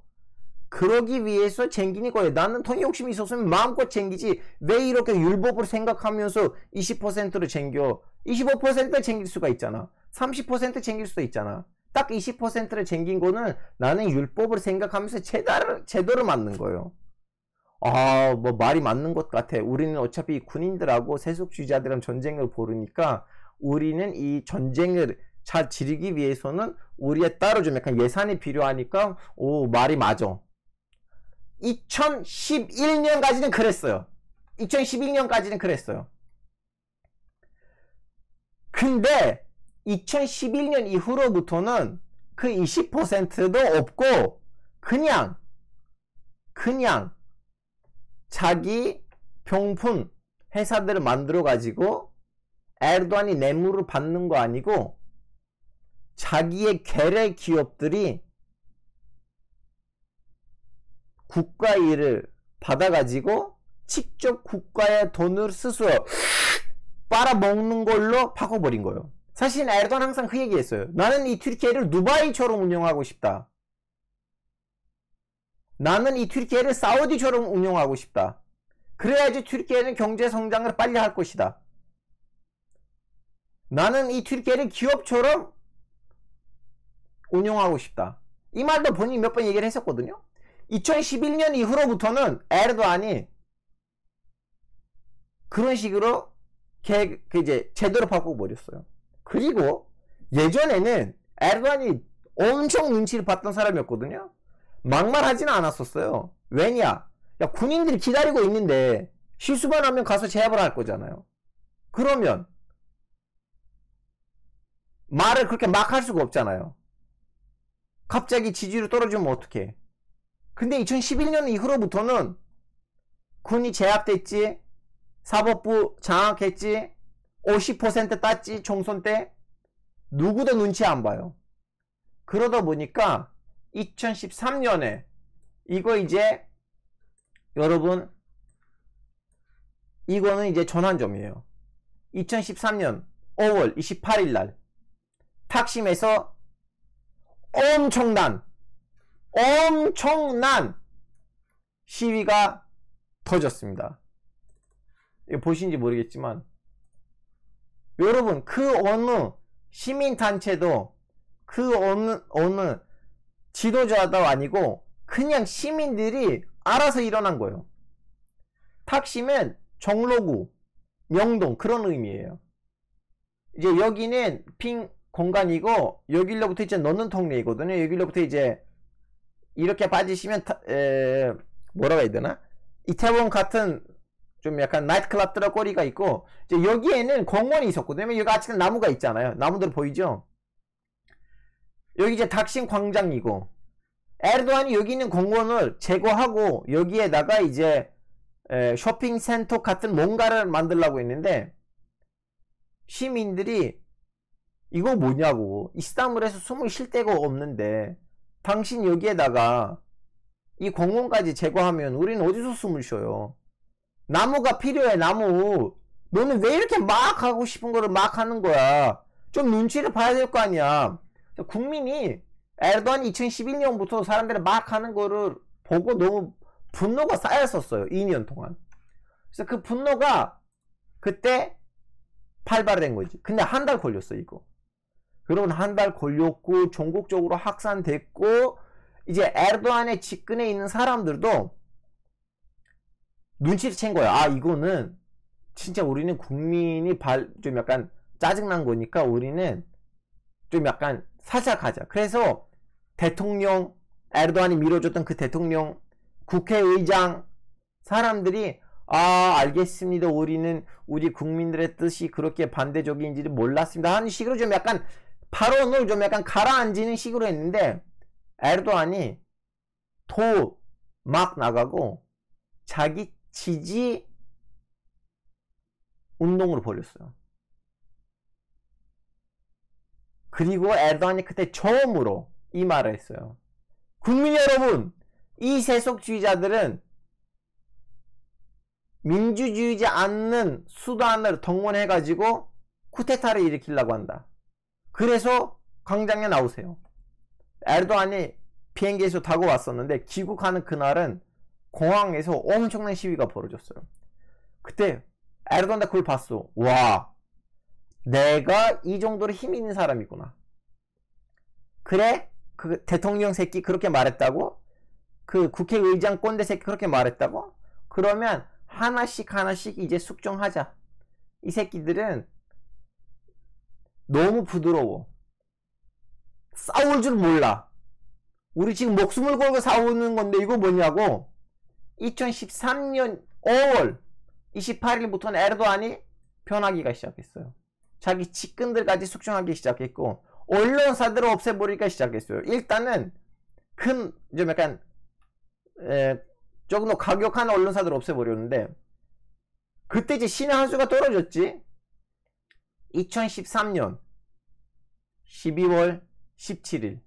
Speaker 1: 그러기 위해서 챙기는 거예요. 나는 돈 욕심이 있었으면 마음껏 챙기지 왜 이렇게 율법을 생각하면서 20%를 챙겨. 25%를 챙길 수가 있잖아. 30% 챙길 수도 있잖아. 딱 20%를 챙긴 거는 나는 율법을 생각하면서 제도를 맞는 거예요. 뭐 말이 맞는 것 같아. 우리는 어차피 군인들하고 세속주의자들은 전쟁을 벌으니까 우리는 이 전쟁을 잘 지르기 위해서는 우리에 따로 좀 약간 예산이 필요하니까 말이 맞아. 2011년까지는 그랬어요. 2011년까지는 그랬어요. 근데 2011년 이후로부터는 그 20%도 없고 그냥 자기 병풍 회사들을 만들어 가지고 에르도안이 뇌물을 받는 거 아니고 자기의 괴뢰 기업들이 국가 일을 받아가지고 직접 국가의 돈을 스스로 빨아먹는 걸로 바꿔버린 거예요. 사실 에르도안 항상 그 얘기했어요. 나는 이 튀르키예를 두바이처럼 운영하고 싶다. 나는 이 튀르키예를 사우디처럼 운영하고 싶다. 그래야지 튀르키예는 경제 성장을 빨리 할 것이다. 나는 이 튀르키예를 기업처럼 운영하고 싶다. 이 말도 본인이 몇 번 얘기를 했었거든요. 2011년 이후로부터는 에르도안이 그런 식으로 이제 제대로 바꿔버렸어요. 그리고 예전에는 에르도안이 엄청 눈치를 봤던 사람이었거든요. 막말하지는 않았었어요. 왜냐? 야, 군인들이 기다리고 있는데 실수만 하면 가서 제압을 할 거잖아요. 그러면 말을 그렇게 막 할 수가 없잖아요. 갑자기 지지율이 떨어지면 어떡해. 근데 2011년 이후로부터는 군이 제압됐지, 사법부 장악했지, 50% 땄지, 총선 때. 누구도 눈치 안 봐요. 그러다 보니까 2013년에 이거 이제 여러분 이거는 이제 전환점이에요. 2013년 5월 28일 날 탁심에서 엄청난 시위가 터졌습니다. 이거 보신지 모르겠지만 여러분 그 어느 시민단체도 그 어느 지도자도 아니고 그냥 시민들이 알아서 일어난 거예요. 탁심은 정로구, 명동 그런 의미예요. 이제 여기는 핑 공간이고 여기로부터 이제 넣는 통로이거든요. 여기로부터 이제 이렇게 빠지시면 뭐라고 해야 되나? 이태원 같은 좀 약간 나이트클럽들의 꼬리가 있고 이제 여기에는 공원이 있었거든요. 여기 아직은 나무가 있잖아요. 나무들 보이죠? 여기 이제 탁심 광장이고 에르도안이 여기 있는 공원을 제거하고 여기에다가 이제 쇼핑센터 같은 뭔가를 만들려고 했는데 시민들이 이거 뭐냐고, 이스탄불에서 숨을 쉴 데가 없는데 당신 여기에다가 이 공원까지 제거하면 우리는 어디서 숨을 쉬어요. 나무가 필요해. 나무. 너는 왜 이렇게 막 하고 싶은 거를 막 하는 거야. 좀 눈치를 봐야 될 거 아니야. 국민이 에르도안이 2011년부터 사람들이 막 하는 거를 보고 너무 분노가 쌓였었어요. 2년 동안. 그래서 그 분노가 그때 발발된 거지. 근데 한 달 걸렸어 이거. 여러분 한 달 걸렸고 전국적으로 확산됐고 이제 에르도안의 직근에 있는 사람들도 눈치를 챈 거야. 아 이거는 진짜 우리는 국민이 좀 약간 짜증난 거니까 우리는 좀 약간 살살 가자. 그래서 대통령, 에르도안이 밀어줬던 그 대통령, 국회의장 사람들이 아 알겠습니다. 우리는 우리 국민들의 뜻이 그렇게 반대적인지를 몰랐습니다 하는 식으로 좀 약간 발언을 좀 약간 가라앉히는 식으로 했는데 에르도안이 더 막 나가고 자기 지지 운동으로 벌였어요. 그리고 에르도안이 그때 처음으로 이 말을 했어요. 국민 여러분, 이 세속주의자들은 민주주의지 않는 수단을 동원해가지고 쿠데타를 일으키려고 한다. 그래서 광장에 나오세요. 에르도안이 비행기에서 타고 왔었는데 귀국하는 그날은 공항에서 엄청난 시위가 벌어졌어요. 그때 에르도안이 그걸 봤어. 와, 내가 이 정도로 힘 있는 사람이구나. 그래? 그 대통령 새끼 그렇게 말했다고? 그 국회의장 꼰대 새끼 그렇게 말했다고? 그러면 하나씩 이제 숙종하자. 이 새끼들은 너무 부드러워. 싸울 줄 몰라. 우리 지금 목숨을 걸고 싸우는 건데 이거 뭐냐고. 2013년 5월 28일부터는 에르도안이 변하기가 시작했어요. 자기 측근들까지 숙청하기 시작했고 언론사들을 없애버리기가 시작했어요. 일단은 좀 약간 조금 더 과격한 언론사들을 없애버렸는데 그때 이제 신의 한 수가 떨어졌지. 2013년 12월 17일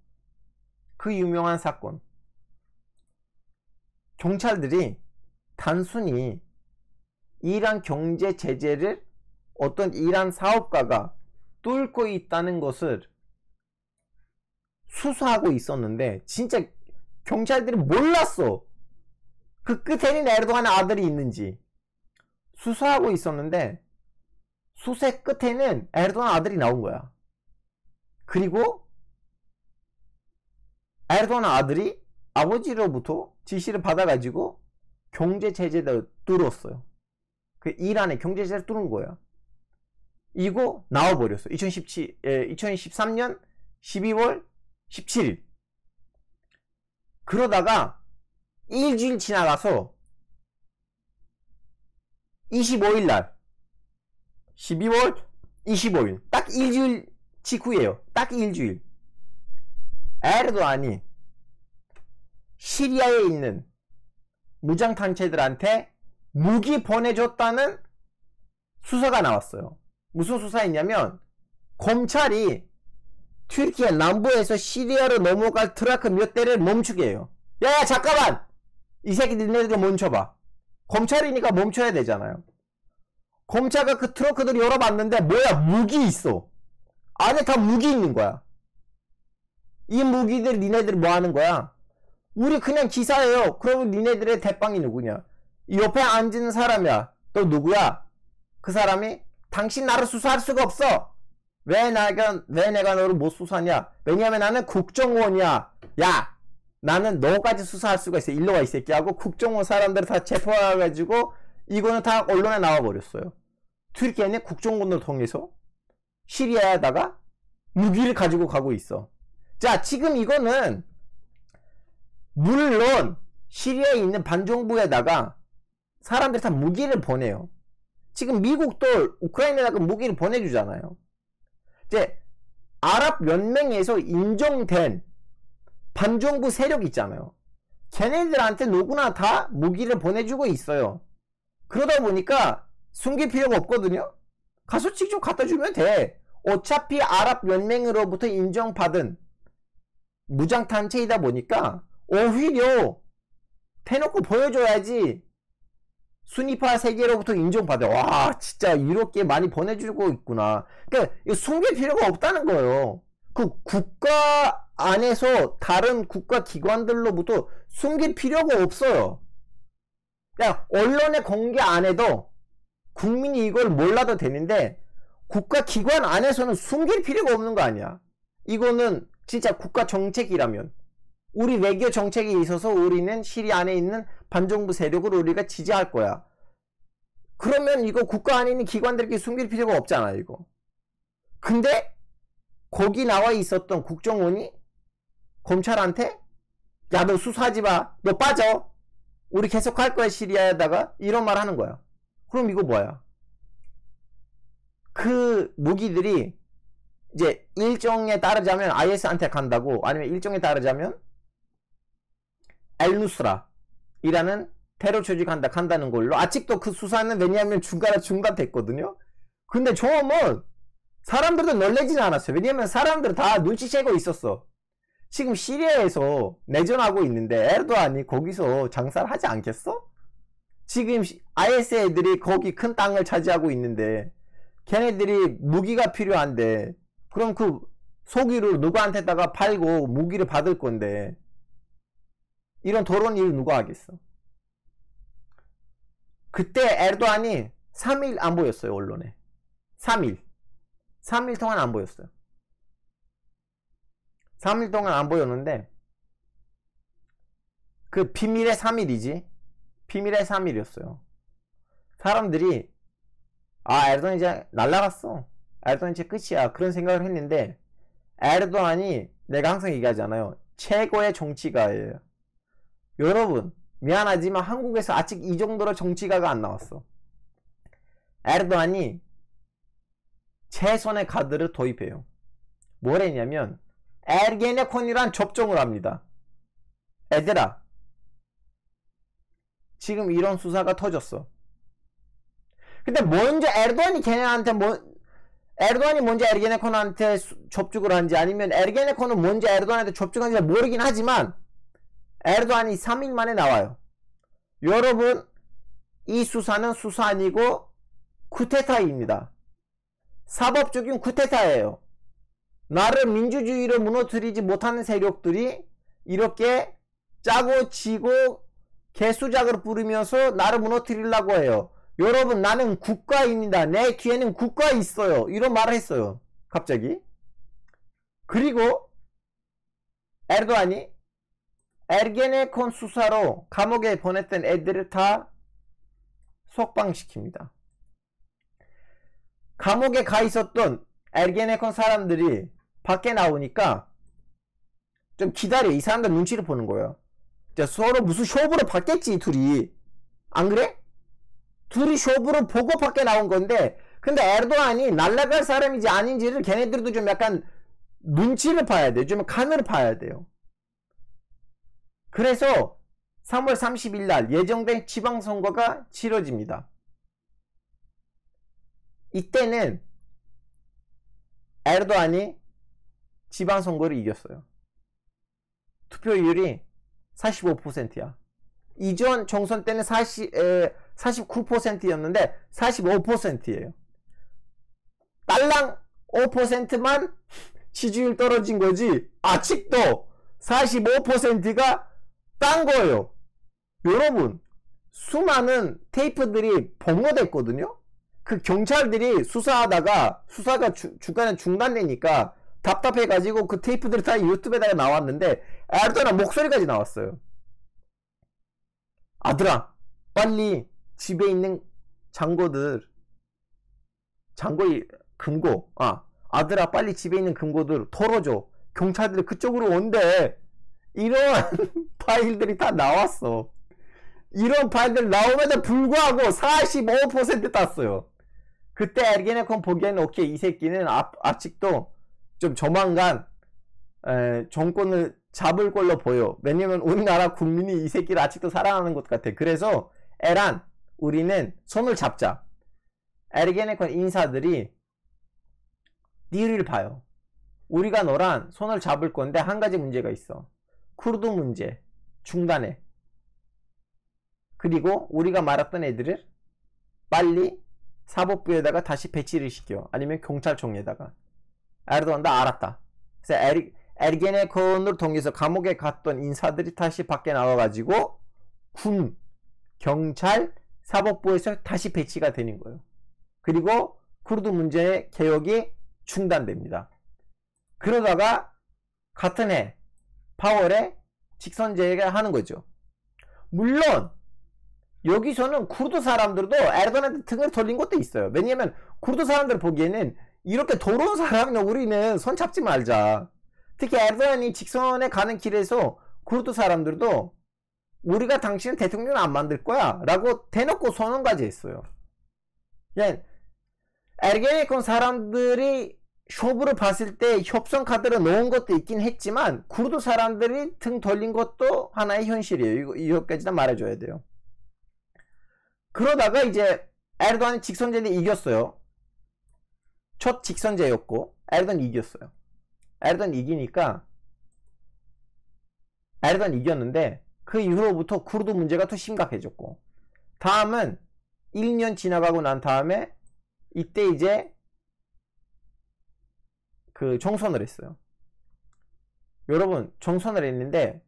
Speaker 1: 그 유명한 사건, 경찰들이 단순히 이란 경제 제재를 어떤 이란 사업가가 뚫고 있다는 것을 수사하고 있었는데 진짜 경찰들이 몰랐어. 그 끝에는 에르도안의 아들이 있는지 수사하고 있었는데 수사 끝에는 에르도안 아들이 나온 거야. 그리고 에르도안 아들이 아버지로부터 지시를 받아가지고 경제 제재를 뚫었어요. 그 이란의 경제 제재를 뚫은 거야. 이거 나와버렸어. 2013년 12월 17일. 그러다가 일주일 지나가서 25일 날 12월 25일 딱 일주일 직후예요. 딱 일주일. 에르도안이 시리아에 있는 무장단체들한테 무기 보내줬다는 수사가 나왔어요. 무슨 수사였냐면 검찰이 튀르키예 남부에서 시리아로 넘어갈 트럭 몇 대를 멈추게 해요. 야야 잠깐만! 이 새끼들 니네들 멈춰봐. 검찰이니까 멈춰야 되잖아요. 검찰가 그 트럭들 열어봤는데 뭐야 무기 있어. 안에 다 무기 있는 거야. 이 무기들 니네들 뭐 하는 거야? 우리 그냥 기사예요. 그러면 니네들의 대빵이 누구냐? 이 옆에 앉은 사람이야. 또 누구야? 그 사람이 당신 나를 수사할 수가 없어. 왜 내가 너를 못 수사하냐? 왜냐면 나는 국정원이야. 야, 나는 너까지 수사할 수가 있어. 일로 와 이 새끼 하고 국정원 사람들 다 체포해가지고 이거는 다 언론에 나와버렸어요. 튀르키예는 국정원을 통해서 시리아에다가 무기를 가지고 가고 있어. 자, 지금 이거는 물론 시리아에 있는 반정부에다가 사람들이 다 무기를 보내요. 지금 미국도 우크라이나에다가 무기를 보내주잖아요. 이제 아랍연맹에서 인정된 반정부 세력 있잖아요. 걔네들한테 누구나 다 무기를 보내주고 있어요. 그러다 보니까 숨길 필요가 없거든요. 가서 직접 갖다 주면 돼. 어차피 아랍연맹으로부터 인정받은 무장단체이다 보니까 오히려 대놓고 보여줘야지 순위파 세계로부터 인정받아. 와 진짜 이렇게 많이 보내주고 있구나. 그러니까 이거 숨길 필요가 없다는 거예요. 그 국가 안에서 다른 국가 기관들로부터 숨길 필요가 없어요. 그냥 언론에 공개 안 해도 국민이 이걸 몰라도 되는데 국가 기관 안에서는 숨길 필요가 없는 거 아니야. 이거는 진짜 국가 정책이라면 우리 외교 정책에 있어서 우리는 시리아 안에 있는 반정부 세력을 우리가 지지할 거야. 그러면 이거 국가 안에 있는 기관들에게 숨길 필요가 없잖아 이거. 근데 거기 나와 있었던 국정원이 검찰한테 야 너 수사하지 마. 너 빠져. 우리 계속 할 거야 시리아에다가 이런 말 하는 거야. 그럼 이거 뭐야? 그 무기들이 이제 일정에 따르자면 IS한테 간다고 아니면 일정에 따르자면 알누스라이라는 테러 조직 간다는 걸로 아직도 그 수사는 왜냐하면 중간에 중단됐거든요. 근데 처음은 사람들도 놀라지는 않았어요. 왜냐면 사람들 다 눈치채고 있었어. 지금 시리아에서 내전하고 있는데 에르도안이 거기서 장사를 하지 않겠어? 지금 IS 애들이 거기 큰 땅을 차지하고 있는데 걔네들이 무기가 필요한데 그럼 그 소기를 누구한테다가 팔고 무기를 받을 건데 이런 더러운 일을 누가 하겠어? 그때 에르도안이 3일 안 보였어요 언론에. 3일 동안 안 보였어요. 3일 동안 안 보였는데 그 비밀의 3일이지. 비밀의 3일이었어요. 사람들이 아 에르도안 이제 날라갔어. 에르도안 이제 끝이야. 그런 생각을 했는데 에르도안이 내가 항상 얘기하잖아요. 최고의 정치가예요. 여러분 미안하지만 한국에서 아직 이 정도로 정치가가 안 나왔어. 에르도안이 최선의 카드를 도입해요. 뭐랬냐면 에르게네콘이란 접종을 합니다. 얘들아 지금 이런 수사가 터졌어. 근데 먼저 에르도안이 걔네한테 에르도안이 먼저 에르게네콘한테 접촉을 한지 아니면 에르게네콘은 먼저 에르도안한테 접촉한지 모르긴 하지만 에르도안이 3일 만에 나와요. 여러분, 이 수사는 수사 아니고 쿠데타입니다. 사법적인 쿠데타예요. 나를 민주주의로 무너뜨리지 못하는 세력들이 이렇게 짜고 치고 개수작을 부르면서 나를 무너뜨리려고 해요. 여러분, 나는 국가입니다. 내 뒤에는 국가 있어요. 이런 말을 했어요. 갑자기. 그리고 에르도안이 에르게네콘 수사로 감옥에 보냈던 애들을 다 석방시킵니다. 감옥에 가 있었던 에르게네콘 사람들이 밖에 나오니까 좀 기다려. 이 사람들 눈치를 보는 거예요. 서로 무슨 쇼부로 받겠지, 둘이. 안 그래? 둘이 쇼부로 보고 밖에 나온 건데, 근데 에르도안이 날아갈 사람인지 아닌지를 걔네들도 좀 약간 눈치를 봐야 돼요. 좀 칸을 봐야 돼요. 그래서 3월 30일 날 예정된 지방선거가 치러집니다. 이때는 에르도안이 지방선거를 이겼어요. 투표율이 45%야. 이전 총선 때는 49%였는데 45%예요. 딸랑 5%만 지지율 떨어진 거지 아직도 45%가 딴 거예요. 여러분, 수많은 테이프들이 복로됐거든요. 그 경찰들이 수사하다가 수사가 중간에 중단되니까 답답해가지고 그 테이프들이 다 유튜브에다가 나왔는데 에르도안 목소리까지 나왔어요. 아들아, 빨리 집에 있는 잔고의 금고, 아들아, 빨리 집에 있는 금고들 털어줘. 경찰들이 그쪽으로 온대. 이런 파일들이 다 나왔어. 이런 파일들 나오면서 불구하고 45% 땄어요. 그때 에르게네콘 보기에는 오케이, 이 새끼는 아직도 좀 조만간 정권을 잡을 걸로 보여. 왜냐면 우리나라 국민이 이 새끼를 아직도 사랑하는 것 같아. 그래서 에란, 우리는 손을 잡자. 에르게네콘 인사들이 니를 봐요. 우리가 너랑 손을 잡을 건데 한 가지 문제가 있어. 쿠르드 문제 중단해. 그리고 우리가 말했던 애들을 빨리 사법부에다가 다시 배치를 시켜. 아니면 경찰청에다가. 에르도안 다 알았다. 그래서 에르게네콘을 통해서 감옥에 갔던 인사들이 다시 밖에 나와가지고 군, 경찰, 사법부에서 다시 배치가 되는 거예요. 그리고 쿠르드 문제의 개혁이 중단됩니다. 그러다가 같은 해 8월에 직선제가 하는 거죠. 물론 여기서는 쿠르드 사람들도 에르도안한테 등을 돌린 것도 있어요. 왜냐면 쿠르드 사람들 보기에는 이렇게 더러운 사람이나 우리는 손 잡지 말자. 특히 에르도안이 직선에 가는 길에서 쿠르드 사람들도 우리가 당신은 대통령 안 만들 거야 라고 대놓고 선언까지 했어요. 그냥 에르게네콘 사람들이 쇼부를 봤을 때 협상 카드를 넣은 것도 있긴 했지만 쿠르드 사람들이 등 돌린 것도 하나의 현실이에요. 이거까지 다 말해줘야 돼요. 그러다가 이제 에르도안이 직선제를 이겼어요. 첫 직선제였고 에르도안이 이겼어요. 에르도안이 이기니까 에르도안이 이겼는데 그 이후로부터 쿠르드 문제가 더 심각해졌고, 다음은 1년 지나가고 난 다음에 이때 이제 그 총선을 했어요. 여러분, 총선을 했는데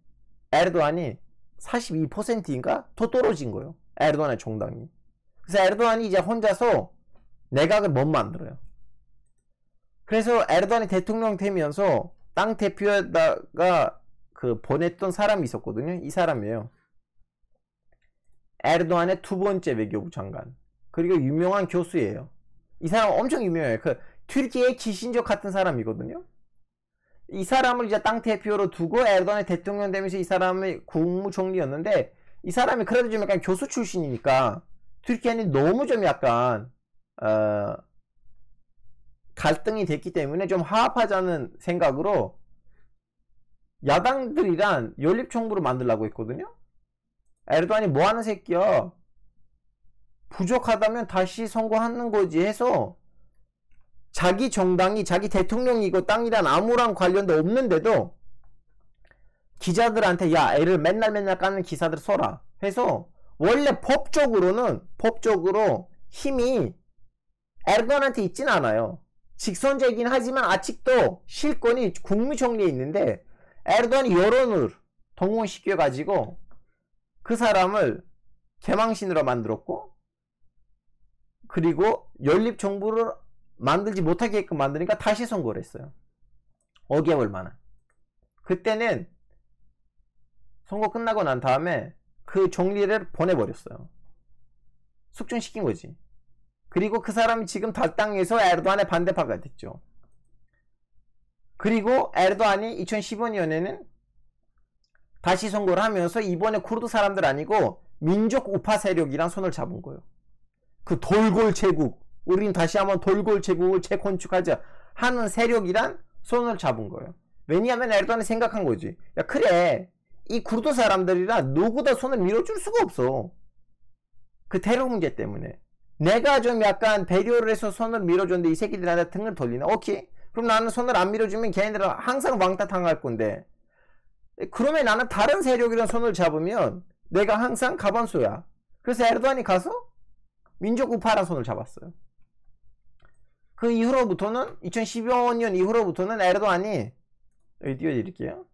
Speaker 1: 에르도안이 42%인가 더 떨어진 거예요. 에르도안의 정당이. 그래서 에르도안이 이제 혼자서 내각을 못 만들어요. 그래서 에르도안이 대통령 되면서 땅 대표에다가 그 보냈던 사람이 있었거든요. 이 사람이에요. 에르도안의 두 번째 외교부 장관. 그리고 유명한 교수예요. 이 사람 엄청 유명해요. 그 튀르키예 키신저 같은 사람이거든요. 이 사람을 이제 땅 대표로 두고 에르도안이 대통령 되면서 이 사람이 국무총리였는데, 이 사람이 그래도 좀 약간 교수 출신이니까 튀르키예는 너무 좀 약간 갈등이 됐기 때문에 좀 화합하자는 생각으로 야당들이랑 연립정부를 만들려고 했거든요. 에르도안이 뭐하는 새끼야, 부족하다면 다시 선거하는 거지 해서 자기 정당이 자기 대통령이고 땅이란 아무런 관련도 없는데도 기자들한테 야, 애를 맨날 까는 기사들 써라 해서 원래 법적으로 힘이 에르도안한테 있진 않아요. 직선제이긴 하지만 아직도 실권이 국무총리에 있는데 에르도안이 여론을 동원시켜 가지고 그 사람을 개망신으로 만들었고, 그리고 연립정부를 만들지 못하게끔 만드니까 다시 선거를 했어요. 5개월 만에. 그때는 선거 끝나고 난 다음에 그 총리를 보내버렸어요. 숙청시킨 거지. 그리고 그 사람이 지금 탈당해서 에르도안의 반대파가 됐죠. 그리고 에르도안이 2015년에는 다시 선거를 하면서 이번에 쿠르드 사람들 아니고 민족 우파 세력이랑 손을 잡은 거예요. 그 돌골 제국, 우린 다시 한번 돌골 제국을 재건축하자 하는 세력이랑 손을 잡은 거예요. 왜냐하면 에르도안이 생각한 거지. 야, 그래, 이 쿠르드 사람들이랑 누구도 손을 밀어줄 수가 없어. 그 테러 문제 때문에. 내가 좀 약간 배려를 해서 손을 밀어줬는데 이 새끼들이 나한테 등을 돌리나? 오케이. 그럼 나는 손을 안 밀어주면 걔네들은 항상 왕따 당할 건데. 그러면 나는 다른 세력이랑 손을 잡으면 내가 항상 가반수야. 그래서 에르도안이 가서 민족 우파랑 손을 잡았어요. 그 이후로부터는 2015년 이후로부터는 에르도안이, 여기 띄워드릴게요.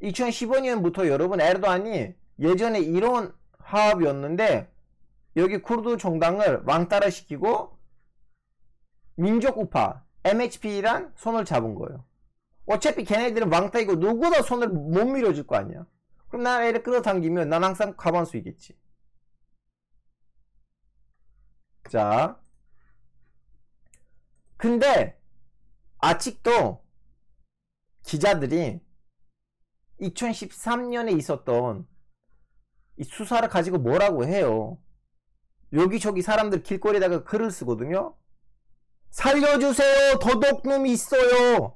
Speaker 1: 2015년부터 여러분 에르도안이 예전에 이런 화합이었는데 여기 쿠르드 정당을 왕따를 시키고 민족 우파 MHP랑 손을 잡은 거예요. 어차피 걔네들은 왕따이고 누구도 손을 못 밀어줄 거 아니야. 그럼 나 애를 끌어당기면 난 항상 가반수이겠지. 자, 근데 아직도 기자들이 2013년에 있었던 이 수사를 가지고 뭐라고 해요. 여기저기 사람들 길거리에다가 글을 쓰거든요. 살려주세요, 도둑놈이 있어요.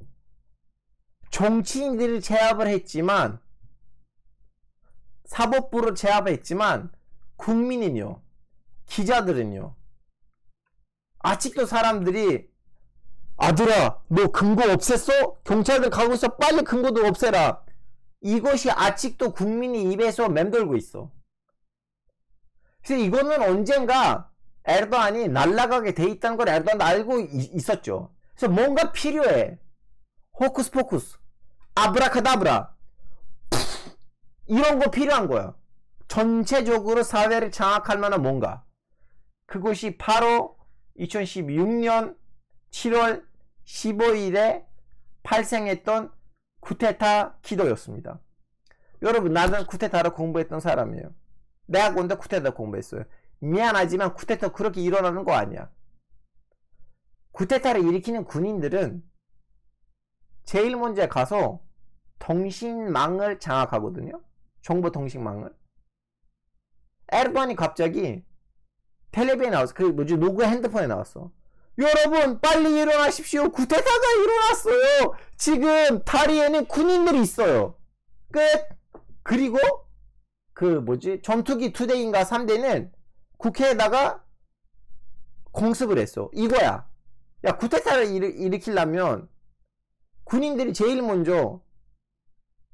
Speaker 1: 정치인들을 제압을 했지만, 사법부를 제압을 했지만 국민은요, 기자들은요, 아직도 사람들이 아들아 너 근거 없앴어? 경찰들 가고 있어, 빨리 근거도 없애라. 이것이 아직도 국민이 입에서 맴돌고 있어. 그래서 이거는 언젠가 에르도안이 날아가게 돼 있다는 걸 에르도안도 알고 있었죠. 그래서 뭔가 필요해. 호쿠스 포쿠스, 아브라카다브라, 이런 거 필요한 거야. 전체적으로 사회를 장악할 만한 뭔가. 그것이 바로 2016년 7월 15일에 발생했던 쿠데타 기도였습니다. 여러분, 나는 쿠데타를 공부했던 사람이에요. 대학원도 쿠데타 공부했어요. 미안하지만 쿠데타 그렇게 일어나는 거 아니야. 쿠데타를 일으키는 군인들은 제일 먼저 가서 통신망을 장악하거든요. 정보통신망을. 에르도안이 갑자기 텔레비에 나왔어. 그 뭐지, 누구의 핸드폰에 나왔어. 여러분 빨리 일어나십시오. 쿠데타가 일어났어요. 지금 다리에는 군인들이 있어요. 끝. 그리고 그 뭐지, 전투기 2대인가 3대는 국회에다가 공습을 했어. 이거야. 야, 쿠데타를 일으키려면 군인들이 제일 먼저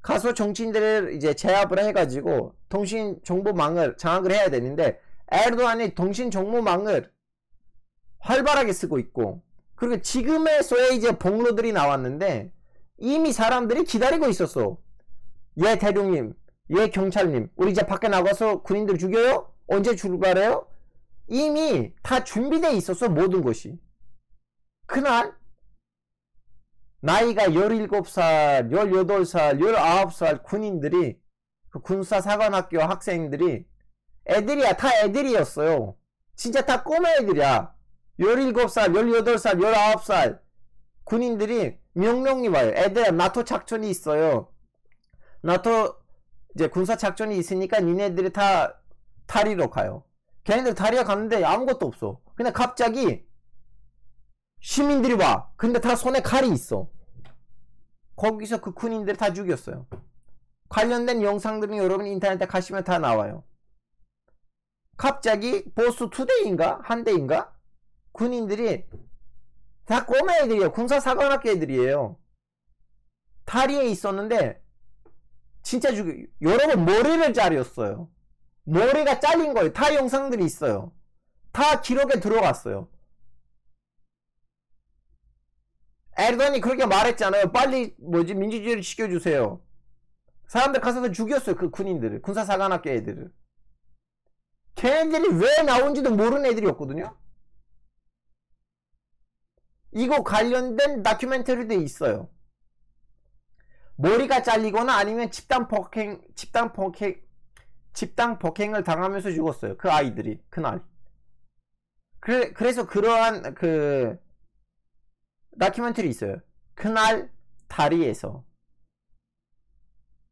Speaker 1: 가서 정치인들을 이제 제압을 해가지고 통신 정보망을 장악을 해야 되는데, 에르도안이 통신 정보망을 활발하게 쓰고 있고, 그리고 지금에서야 이제 폭로들이 나왔는데 이미 사람들이 기다리고 있었어. 예 대령님, 예 경찰님, 우리 이제 밖에 나가서 군인들 죽여요? 언제 출발해요? 이미 다 준비되어 있었어, 모든 것이. 그날 나이가 17살, 18살, 19살 군인들이, 그 군사사관학교 학생들이, 애들이야, 다 애들이었어요. 진짜 다 꼬마 애들이야. 17살, 18살, 19살 군인들이 명령이 와요. 애들아, 나토 작전이 있어요. 나토 이제 군사 작전이 있으니까 니네들이 다 다리로 가요. 걔네들 다리에 갔는데 아무것도 없어. 근데 갑자기 시민들이 와. 근데 다 손에 칼이 있어. 거기서 그 군인들 다 죽였어요. 관련된 영상들은 여러분 인터넷에 가시면 다 나와요. 갑자기 보스 2대인가? 한 대인가? 군인들이 다 꼬마 애들이에요. 군사사관학교 애들이에요. 다리에 있었는데 진짜 여러분 머리를 자르었어요. 머리가 잘린 거예요. 다 영상들이 있어요. 다 기록에 들어갔어요. 에르도안이 그렇게 말했잖아요. 빨리 민주주의를 지켜주세요. 사람들 가서 죽였어요. 그 군인들을, 군사사관학교 애들을. 걔네들이 왜 나온지도 모르는 애들이었거든요. 이거 관련된 다큐멘터리도 있어요. 머리가 잘리거나 아니면 집단 폭행을 당하면서 죽었어요. 그 아이들이 그날. 그래서 그러한 그 다큐멘터리 있어요. 그날 다리에서.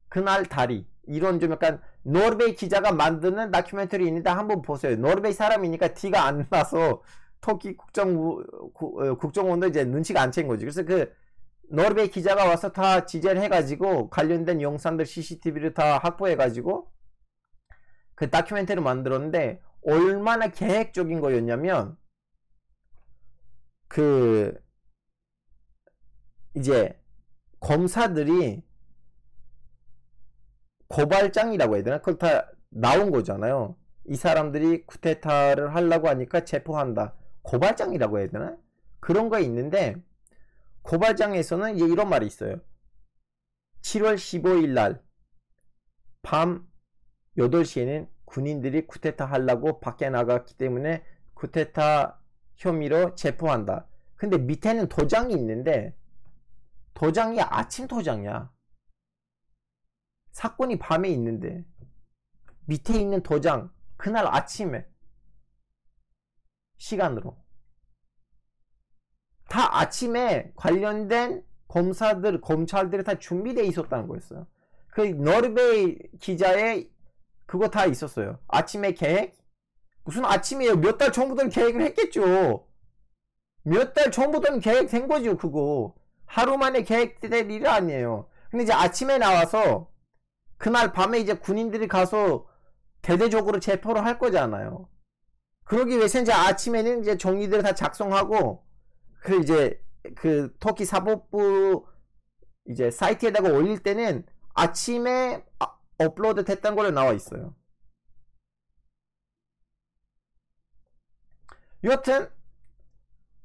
Speaker 1: 그날 다리. 이런 좀 약간 노르웨이 기자가 만드는 다큐멘터리 있는데 한번 보세요. 노르웨이 사람이니까 티가 안 나서 터키 국정원도 이제 눈치가 안 챈 거지. 그래서 그 노르웨이 기자가 와서 다 지재를 해가지고 관련된 영상들 CCTV를 다 확보해가지고 그 다큐멘터리를 만들었는데 얼마나 계획적인 거였냐면 그 이제 검사들이 고발장이라고 해야 되나? 그걸 다 나온 거잖아요. 이 사람들이 쿠데타를 하려고 하니까 체포한다. 고발장이라고 해야 되나? 그런 거 있는데 고발장에서는 이제 이런 말이 있어요. 7월 15일 날 밤 8시에는 군인들이 쿠데타 하려고 밖에 나갔기 때문에 쿠데타 혐의로 체포한다. 근데 밑에는 도장이 있는데 도장이 아침 도장이야. 사건이 밤에 있는데 밑에 있는 도장 그날 아침에 시간으로 다 아침에 관련된 검찰들이 다 준비되어 있었다는 거였어요. 그 노르웨이 기자의 그거 다 있었어요. 아침에 계획? 무슨 아침이에요? 몇 달 전부터 계획을 했겠죠. 몇 달 전부터 계획된 거죠. 그거 하루 만에 계획될 일이 아니에요. 근데 이제 아침에 나와서 그날 밤에 이제 군인들이 가서 대대적으로 체포를 할 거잖아요. 그러기 위해서 이제 아침에는 이제 정리들을 다 작성하고 그 이제 그 터키 사법부 이제 사이트에다가 올릴 때는 아침에 업로드 됐다는 걸로 나와 있어요. 여튼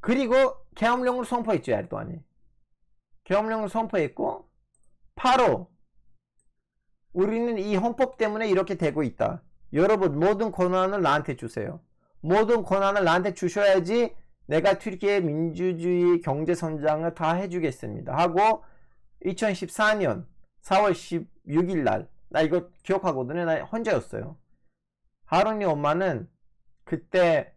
Speaker 1: 그리고 계엄령을 선포했죠. 에르도안이 계엄령을 선포했고 바로 우리는 이 헌법 때문에 이렇게 되고 있다. 여러분 모든 권한을 나한테 주세요. 모든 권한을 나한테 주셔야지 내가 튀르키예 민주주의 경제성장을 다 해주겠습니다. 하고 2014년 4월 16일 날 나 이거 기억하거든요. 나 혼자였어요. 하룬이 엄마는 그때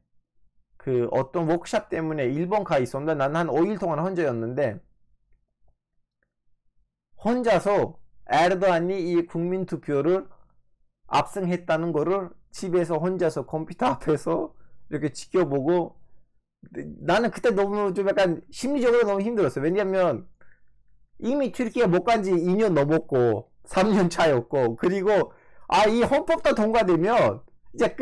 Speaker 1: 그 어떤 워크샵 때문에 일본 가 있었는데 나는 한 5일 동안 혼자였는데 혼자서 에르도안이 이 국민투표를 압승했다는 거를 집에서 혼자서 컴퓨터 앞에서 이렇게 지켜보고 나는 그때 너무 좀 약간 심리적으로 너무 힘들었어요. 왜냐면 이미 튀르키예 못 간 지 2년 넘었고 3년 차였고 그리고 이 헌법도 통과되면 이제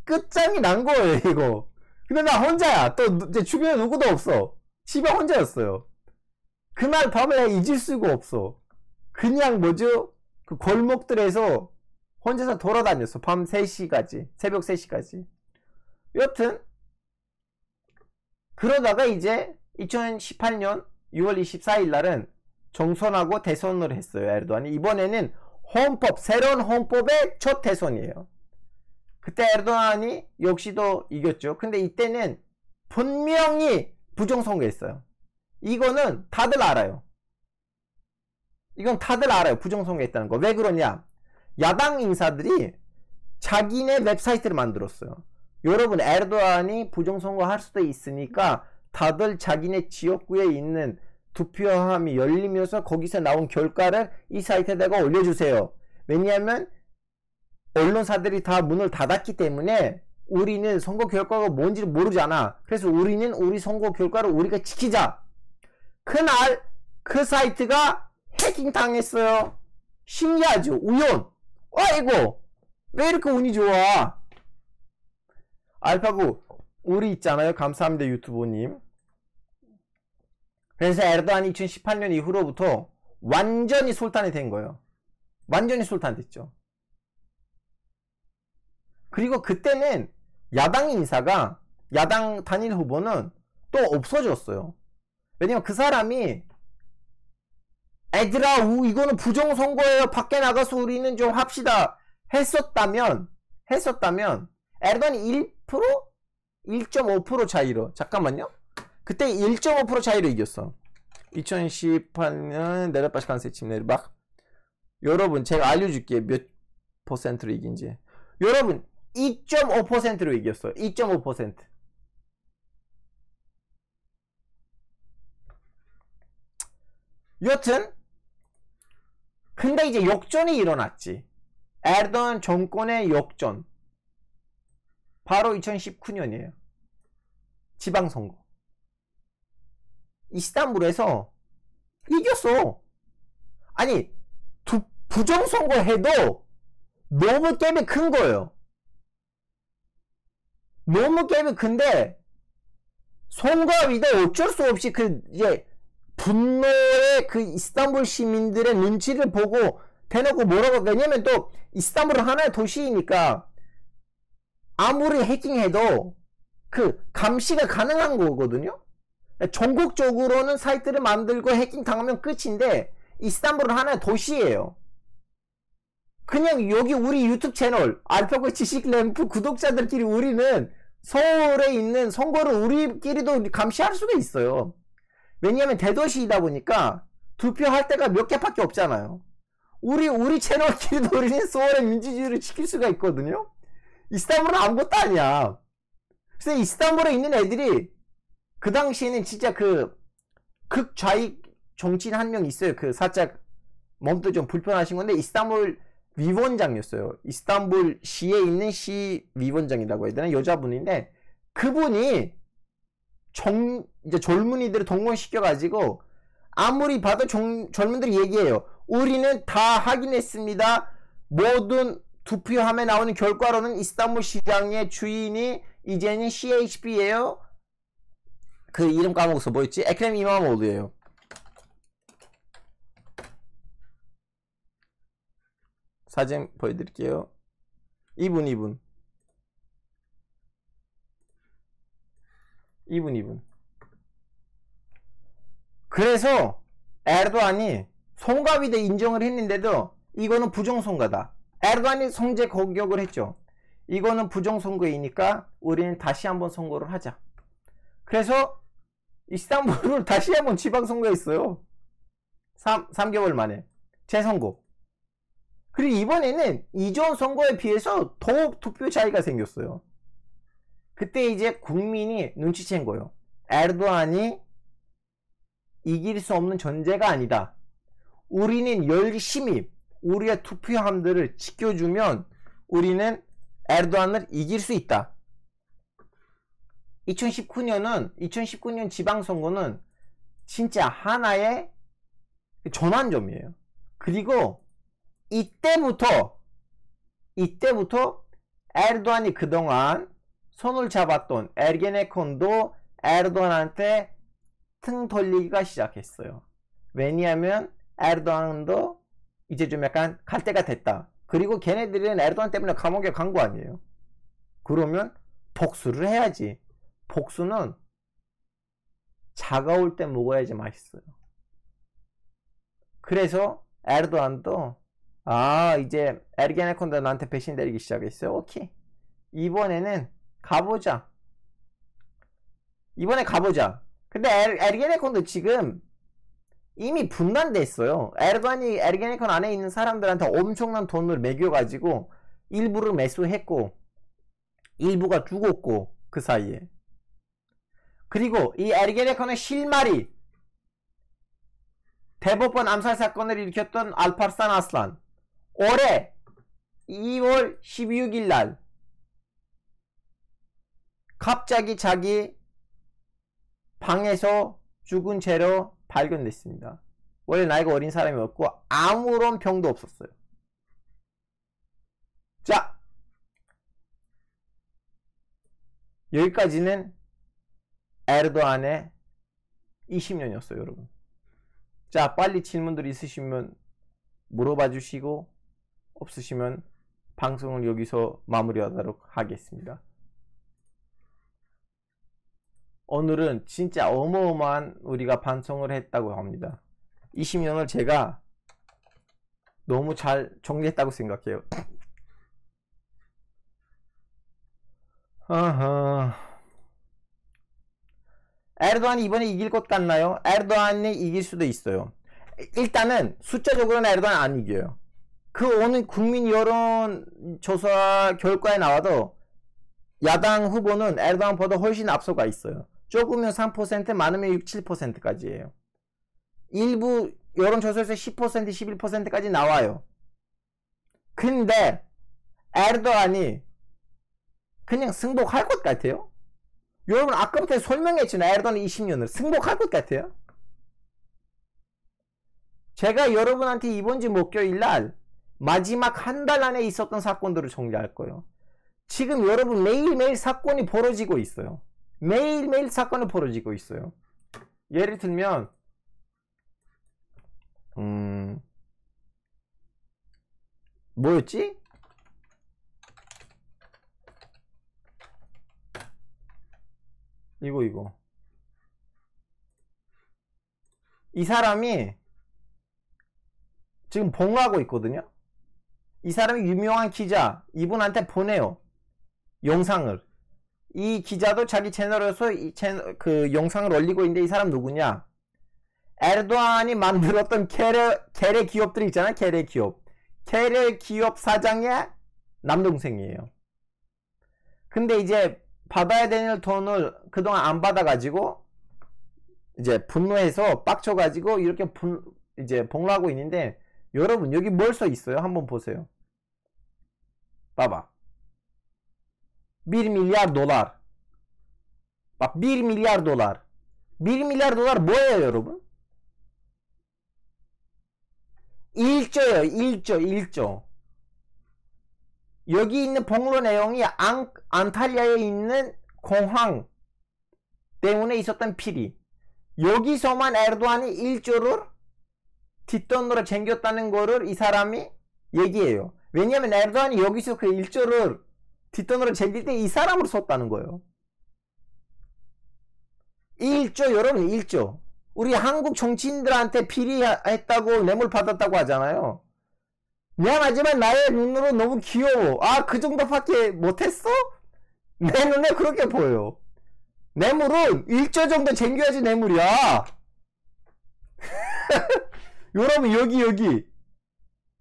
Speaker 1: 끝장이 난 거예요 이거. 근데 나 혼자야. 또 이제 주변에 누구도 없어. 집에 혼자였어요. 그날 밤에 잊을 수가 없어. 그냥 그 골목들에서 혼자서 돌아다녔어. 밤 3시까지. 새벽 3시까지. 여튼 그러다가 이제 2018년 6월 24일 날은 정선하고 대선을 했어요. 에르도안이. 이번에는 새로운 헌법의 첫 대선이에요. 그때 에르도안이 역시도 이겼죠. 근데 이때는 분명히 부정선거했어요. 이거는 다들 알아요. 이건 다들 알아요. 부정선거했다는 거. 왜 그러냐? 야당 인사들이 자기네 웹사이트를 만들었어요. 여러분 에르도안이 부정선거 할 수도 있으니까 다들 자기네 지역구에 있는 투표함이 열리면서 거기서 나온 결과를 이 사이트에다가 올려주세요. 왜냐하면 언론사들이 다 문을 닫았기 때문에 우리는 선거 결과가 뭔지 모르잖아. 그래서 우리는 우리 선거 결과를 우리가 지키자. 그날 그 사이트가 해킹 당했어요. 신기하죠? 우연. 이거 왜 이렇게 운이 좋아? 알파고 우리 있잖아요. 감사합니다 유튜버님. 그래서 에르도안이 2018년 이후로부터 완전히 솔탄이 된 거예요. 완전히 술탄 됐죠. 그리고 그때는 야당 인사가, 야당 단일 후보는 또 없어졌어요. 왜냐면 그 사람이 애들아 이거는 부정선거예요, 밖에 나가서 우리는 좀 합시다 했었다면 에르도안이 1%? 1.5% 차이로, 잠깐만요, 그때 1.5% 차이로 이겼어. 2018년 내려빠시간세 침내를 막, 여러분 제가 알려줄게요 몇 퍼센트로 이긴지. 여러분 2.5%로 이겼어요. 2.5%. 여튼 근데 이제 역전이 일어났지. 에르도안 정권의 역전. 바로 2019년이에요. 지방선거. 이스탄불에서 이겼어. 아니 부정선거 해도 너무 갭이 큰 거예요. 너무 갭이 큰데 선거위도 어쩔 수 없이 그 이제 분노의 그 이스탄불 시민들의 눈치를 보고 대놓고 뭐라고. 왜냐면 또 이스탄불은 하나의 도시이니까 아무리 해킹해도 그 감시가 가능한 거거든요. 전국적으로는 사이트를 만들고 해킹 당하면 끝인데 이스탄불은 하나의 도시예요. 그냥 여기 우리 유튜브 채널 알파고 지식램프 구독자들끼리 우리는 서울에 있는 선거를 우리끼리도 감시할 수가 있어요. 왜냐하면 대도시이다 보니까 투표할 때가 몇 개밖에 없잖아요. 우리 채널끼리도 우리는 서울의 민주주의를 지킬 수가 있거든요. 이스탄불은 아무것도 아니야. 그래서 이스탄불에 있는 애들이 그 당시에는 진짜 그 극좌익 정치인 한 명 있어요. 그 살짝 몸도 좀 불편하신 건데 이스탄불 위원장이었어요. 이스탄불 시에 있는 시 위원장이라고 해야 되나? 여자분인데 그분이 이제 젊은이들을 동원시켜가지고 아무리 봐도 젊은들이 얘기해요. 우리는 다 확인했습니다. 모든 투표함에 나오는 결과로는 이스탄불 시장의 주인이 이제는 CHP예요. 그 이름 까먹었어. 뭐였지? 에크렘 이마모글루예요. 사진 보여드릴게요. 이분. 그래서 에르도안이 선거위도 인정을 했는데도 이거는 부정선거다. 에르도안이 성재 공격을 했죠. 이거는 부정선거이니까 우리는 다시 한번 선거를 하자. 그래서 이스탄불을 다시 한번 지방선거했어요. 3개월 만에 재선거. 그리고 이번에는 이전 선거에 비해서 더욱 투표 차이가 생겼어요. 그때 이제 국민이 눈치챈 거예요. 에르도안이 이길 수 없는 존재가 아니다. 우리는 열심히 우리의 투표함들을 지켜주면 우리는 에르도안을 이길 수 있다. 2019년 지방선거는 진짜 하나의 전환점이에요. 그리고 이때부터 에르도안이 그동안 손을 잡았던 에르게네콘도 에르도안한테 등 돌리기가 시작했어요. 왜냐하면 에르도안도 이제 좀 약간 갈 때가 됐다. 그리고 걔네들은 에르도안 때문에 감옥에 간 거 아니에요. 그러면 복수를 해야지. 복수는 차가울 때 먹어야지 맛있어요. 그래서 에르도안도 이제 에르게네콘도 나한테 배신 내리기 시작했어요. 오케이. 이번에 가보자. 근데 에르게네콘도 지금 이미 분단됐어요. 에르도안이 에르게네콘 안에 있는 사람들한테 엄청난 돈을 매겨가지고 일부를 매수했고 일부가 죽었고 그 사이에. 그리고 이 에르게네콘의 실마리, 대법원 암살 사건을 일으켰던 알파르산 아슬란, 올해 2월 16일 날 갑자기 자기 방에서 죽은 채로 발견됐습니다. 원래 나이가 어린 사람이었고 아무런 병도 없었어요. 자, 여기까지는 에르도안의 20년이었어요, 여러분. 자, 빨리 질문들 있으시면 물어봐 주시고 없으시면 방송을 여기서 마무리하도록 하겠습니다. 오늘은 진짜 어마어마한 우리가 방송을 했다고 합니다. 20년을 제가 너무 잘 정리했다고 생각해요. 에르도안이 이번에 이길 것 같나요? 에르도안이 이길 수도 있어요. 일단은 숫자적으로는 에르도안 안 이겨요. 그 오늘 국민 여론조사 결과에 나와도 야당 후보는 에르도안보다 훨씬 앞서가 있어요. 조금이면 3%, 많으면 6, 7%까지예요. 일부 여론조사에서 10%, 11%까지 나와요. 근데 에르도안이 그냥 승복할 것 같아요? 여러분 아까부터 설명했잖아요. 에르도안이 20년을 승복할 것 같아요? 제가 여러분한테 이번 주 목요일날 마지막 한 달 안에 있었던 사건들을 정리할 거예요. 지금 여러분 매일매일 사건이 벌어지고 있어요. 매일매일 사건이 벌어지고 있어요. 예를 들면 뭐였지? 이거 이 사람이 지금 봉하고 있거든요. 이 사람이 유명한 기자, 이분한테 보내요. 영상을. 이 기자도 자기 채널에서 그 영상을 올리고 있는데 이 사람 누구냐? 에르도안이 만들었던 게레 기업들 있잖아요. 게레 기업. 게레 기업 사장의 남동생이에요. 근데 이제 받아야 되는 돈을 그동안 안 받아가지고 이제 분노해서 빡쳐가지고 이렇게 이제 봉하고 있는데 여러분 여기 뭘 써 있어요? 한번 보세요. 봐봐. 1 milyar dolar. Bak 1 milyar dolar. 1 milyar dolar 뭐예요, 여러분? 1조예요. 1조. 여기 있는 봉로 내용이 안탈리아에 있는 공항 때문에 있었던 피리. 여기서만 에르도안이 1조를 뒷돈으로 챙겼다는 거를 이 사람이 얘기해요. 왜냐면 에르도안이 여기서 그 1조를 뒷돈으로 챙길 때 이 사람으로 썼다는 거예요. 1조 여러분 1조. 우리 한국 정치인들한테 비리했다고 뇌물 받았다고 하잖아요. 미안하지만 나의 눈으로 너무 귀여워. 아, 그 정도밖에 못했어? 내 눈에 그렇게 보여. 뇌물은 1조 정도 챙겨야지 뇌물이야. 여러분 여기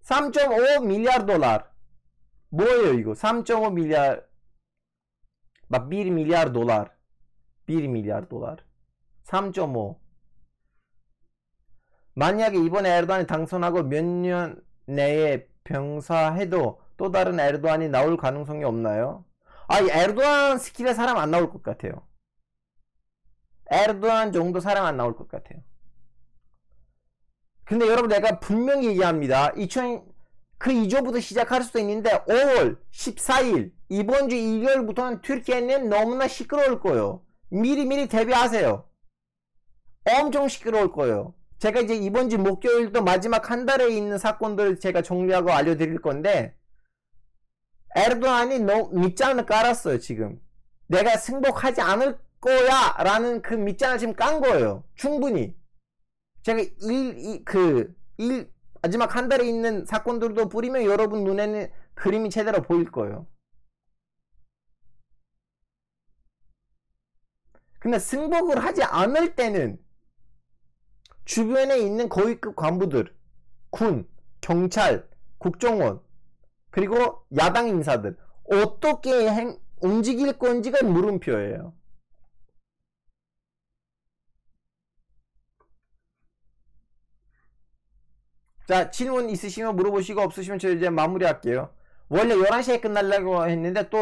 Speaker 1: 3.5 밀리아르 달러 뭐예요 이거? 3.5 밀리아르 막 1 밀리아르 달러 1 밀리아르 달러 3.5 만약에 이번에 에르도안이 당선하고 몇 년 내에 병사해도 또 다른 에르도안이 나올 가능성이 없나요? 아, 이 에르도안 스킬의 사람 안 나올 것 같아요. 에르도안 정도 사람 안 나올 것 같아요. 근데 여러분 내가 분명히 얘기합니다. 그 2조부터 시작할 수도 있는데 5월 14일 이번 주 일요일부터는 튀르키예는 너무나 시끄러울 거예요. 미리미리 대비하세요. 엄청 시끄러울 거예요. 제가 이제 이번 주 목요일도 마지막 한 달에 있는 사건들을 제가 정리하고 알려드릴 건데 에르도안이 밑장을 깔았어요. 지금 내가 승복하지 않을 거야 라는 그 밑장을 지금 깐 거예요. 충분히 제가 마지막 한 달에 있는 사건들도 뿌리면 여러분 눈에는 그림이 제대로 보일 거예요. 근데 승복을 하지 않을 때는 주변에 있는 고위급 간부들, 군, 경찰, 국정원, 그리고 야당 인사들 어떻게 움직일 건지가 물음표예요. 자, 질문 있으시면 물어보시고 없으시면 저 이제 마무리할게요. 원래 11시에 끝나려고 했는데 또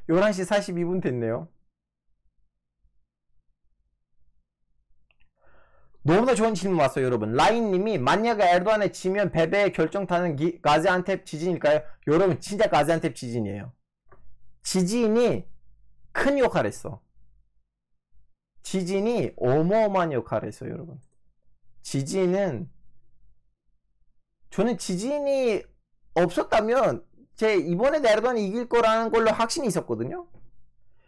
Speaker 1: 11시 42분 됐네요. 너무나 좋은 질문 왔어요, 여러분. 라인님이 만약에 에르도안에 지면 베베의 결정타는 가지안텝 지진일까요? 여러분, 진짜 가지안텝 지진이에요. 지진이 큰 역할을 했어. 지진이 어마어마한 역할을 했어요, 여러분. 저는 지진이 없었다면 제 이번에 에르도안이 이길 거라는 걸로 확신이 있었거든요.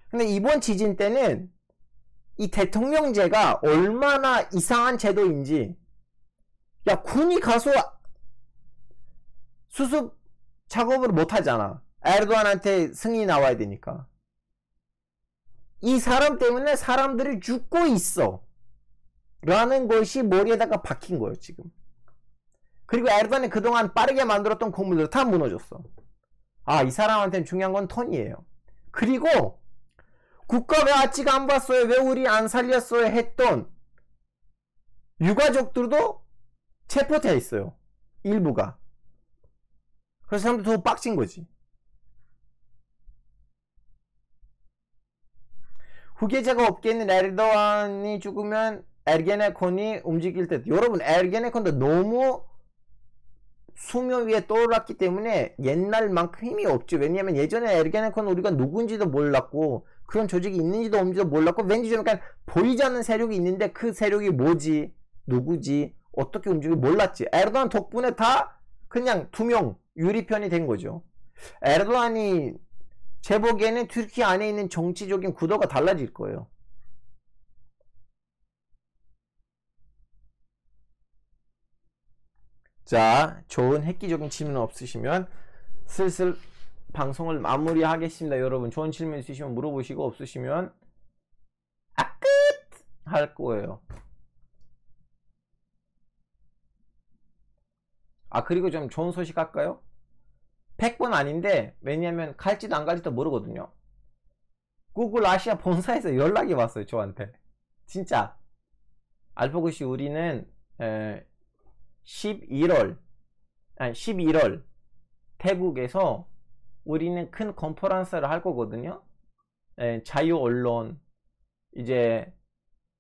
Speaker 1: 근데 이번 지진 때는 이 대통령제가 얼마나 이상한 제도인지, 야, 군이 가서 수습 작업을 못 하잖아. 에르도안한테 승인이 나와야 되니까. 이 사람 때문에 사람들이 죽고 있어 라는 것이 머리에다가 박힌 거예요 지금. 그리고 에르도안이 그동안 빠르게 만들었던 건물들 다 무너졌어. 아, 이 사람한테는 중요한 건 턴이에요. 그리고 국가가 아직 안 봤어요, 왜 우리 안 살렸어요 했던 유가족들도 체포돼 있어요, 일부가. 그래서 사람들 더 빡친 거지. 후계자가 없겠는 에르도안이 죽으면 에르게네콘이 움직일 때, 여러분 에르게네콘도 너무 수면 위에 떠올랐기 때문에 옛날만큼 힘이 없죠. 왜냐면 예전에 에르게네콘은 우리가 누군지도 몰랐고 그런 조직이 있는지도 없는지도 몰랐고, 왠지 좀 약간 보이지 않는 세력이 있는데 그 세력이 뭐지, 누구지, 어떻게 움직이지 몰랐지. 에르도안 덕분에 다 그냥 투명 유리편이 된 거죠. 에르도안이 제 보기에는 튀르키 안에 있는 정치적인 구도가 달라질 거예요. 자, 좋은 획기적인 질문 없으시면 슬슬 방송을 마무리하겠습니다. 여러분 좋은 질문 있으시면 물어보시고, 없으시면 끝! 할 거예요. 그리고 좀 좋은 소식 할까요? 100번 아닌데, 왜냐면 갈지도 안 갈지도 모르거든요. 구글 아시아 본사에서 연락이 왔어요 저한테. 진짜 알파고시 우리는 11월 태국에서 우리는 큰 컨퍼런스를 할 거거든요. 자유 언론, 이제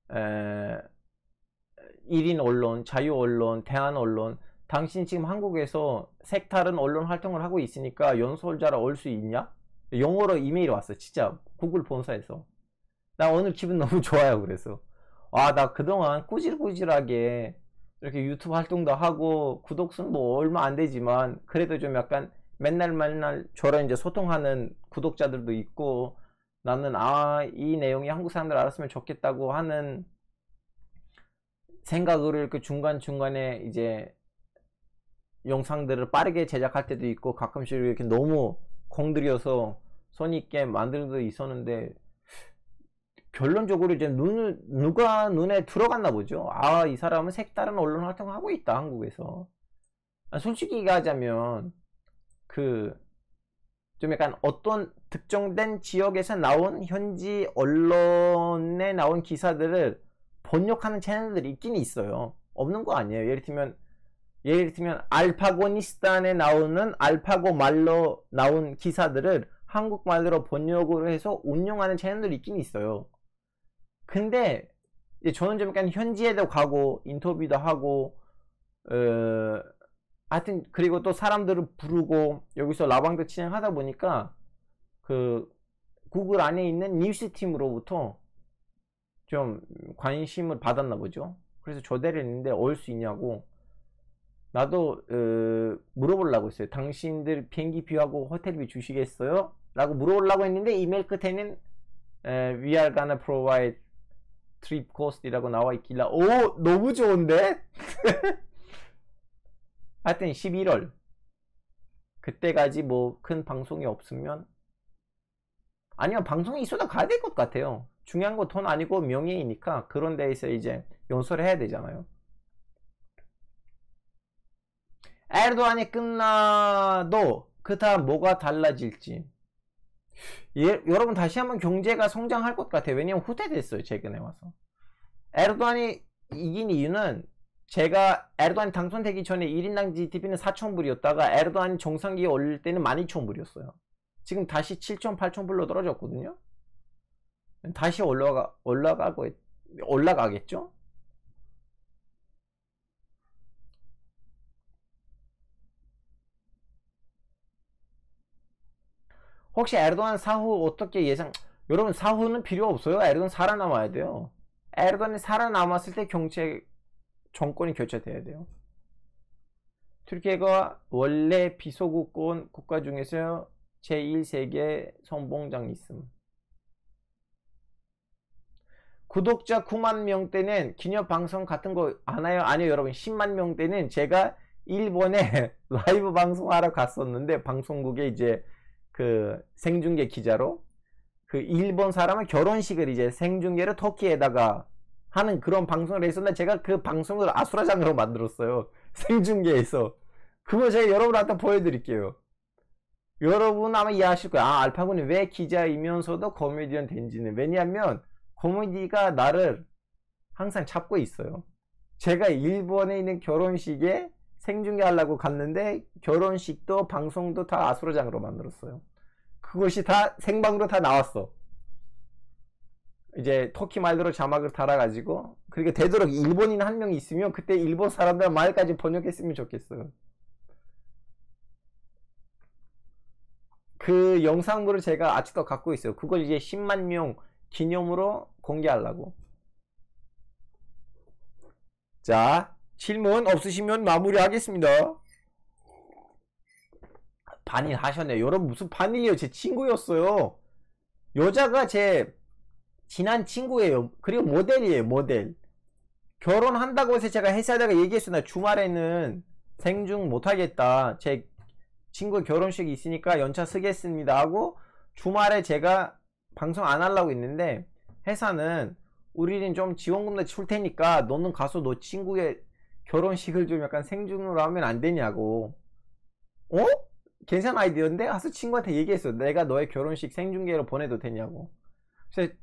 Speaker 1: 1인 언론, 자유 언론, 대한 언론. 당신 지금 한국에서 색다른 언론 활동을 하고 있으니까 연설자로 올 수 있냐? 영어로 이메일이 왔어요. 진짜 구글 본사에서. 나 오늘 기분 너무 좋아요. 그래서 나 그동안 꾸질꾸질하게 이렇게 유튜브 활동도 하고 구독수는 뭐 얼마 안 되지만 그래도 좀 약간 맨날 저랑 이제 소통하는 구독자들도 있고, 나는 이 내용이 한국 사람들 알았으면 좋겠다고 하는 생각으로 이렇게 중간중간에 이제 영상들을 빠르게 제작할 때도 있고, 가끔씩 이렇게 너무 공들여서 손있게 만들 때도 있었는데, 결론적으로 이제 누가 눈에 들어갔나 보죠. 이 사람은 색다른 언론 활동을 하고 있다 한국에서. 솔직히 얘기하자면 좀 약간 어떤 특정된 지역에서 나온 현지 언론에 나온 기사들을 번역하는 채널들이 있긴 있어요. 없는 거 아니에요. 예를 들면 알파고니스탄에 나오는 알파고 말로 나온 기사들을 한국말로 번역을 해서 운영하는 채널들이 있긴 있어요. 근데 이제 저는 좀 약간 현지에도 가고 인터뷰도 하고 하여튼 그리고 또 사람들을 부르고 여기서 라방도 진행하다 보니까 구글 안에 있는 뉴스팀으로부터 좀 관심을 받았나 보죠. 그래서 초대를 했는데 올 수 있냐고. 나도 물어보려고 했어요. 당신들 비행기표하고 호텔비 주시겠어요? 라고 물어보려고 했는데 이메일 끝에는 We are gonna provide trip cost 이라고 나와 있길래 너무 좋은데? 하여튼 11월 그때까지 뭐 큰 방송이 없으면, 아니면 방송이 있어도 가야 될 것 같아요. 중요한 건 돈 아니고 명예이니까 그런 데에서 이제 연설을 해야 되잖아요. 에르도안이 끝나도 그 다음 뭐가 달라질지. 여러분 다시 한번 경제가 성장할 것 같아요. 왜냐면 후퇴됐어요 최근에 와서. 에르도안이 이긴 이유는, 제가 에르도안이 당선되기 전에 1인당 GDP는 4,000불이었다가 에르도안이 정상기에 올릴 때는 12,000불이었어요. 지금 다시 7,000, 8,000불로 떨어졌거든요. 다시 올라가겠죠? 혹시 에르도안 사후 어떻게 여러분 사후는 필요 없어요. 에르도안 살아남아야 돼요. 에르도안이 살아남았을 때 정권이 교체돼야 돼요. 튀르키예가 원래 비소국권 국가 중에서 제1세계 선봉장 있음. 구독자 9만 명대는 기념 방송 같은 거 안 해요? 아니요, 여러분. 10만 명대는 제가 일본에 라이브 방송하러 갔었는데, 방송국에 이제 그 생중계 기자로 그 일본 사람은 결혼식을 이제 생중계로 터키에다가 하는 그런 방송을 했었는데, 제가 그 방송을 아수라장으로 만들었어요. 생중계에서. 그거 제가 여러분한테 보여드릴게요. 여러분 아마 이해하실 거예요. 아, 알파고는 왜 기자이면서도 코미디언 된지는. 왜냐하면 코미디가 나를 항상 잡고 있어요. 제가 일본에 있는 결혼식에 생중계 하려고 갔는데, 결혼식도 방송도 다 아수라장으로 만들었어요. 그것이 다 생방으로 다 나왔어. 이제 터키 말대로 자막을 달아가지고, 그러니까 되도록 일본인 한 명이 있으면 그때 일본 사람들 말까지 번역했으면 좋겠어요. 그 영상물을 제가 아직도 갖고 있어요. 그걸 이제 10만 명 기념으로 공개하려고. 자, 질문 없으시면 마무리하겠습니다. 반일 하셨네. 여러분 무슨 반일이요? 제 친구였어요. 여자가 제 친한 친구예요. 그리고 모델이에요. 모델. 결혼한다고 해서 제가 회사에다가 얘기했어요. 주말에는 생중 못하겠다. 제 친구 결혼식이 있으니까 연차 쓰겠습니다 하고, 주말에 제가 방송 안 하려고 했는데, 회사는 우리는 좀 지원금도 줄 테니까 너는 가서 너 친구의 결혼식을 좀 약간 생중으로 하면 안 되냐고. 어? 괜찮은 아이디어인데? 하서 친구한테 얘기했어. 내가 너의 결혼식 생중계로 보내도 되냐고. 그래서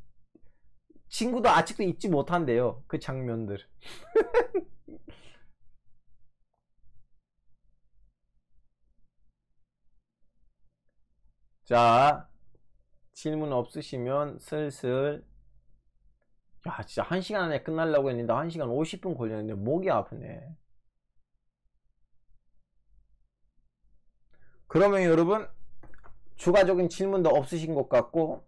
Speaker 1: 친구도 아직도 잊지 못한대요. 그 장면들. 자, 질문 없으시면 슬슬. 야, 진짜 1시간 안에 끝나려고 했는데 1시간 50분 걸렸는데 목이 아프네. 그러면 여러분, 추가적인 질문도 없으신 것 같고,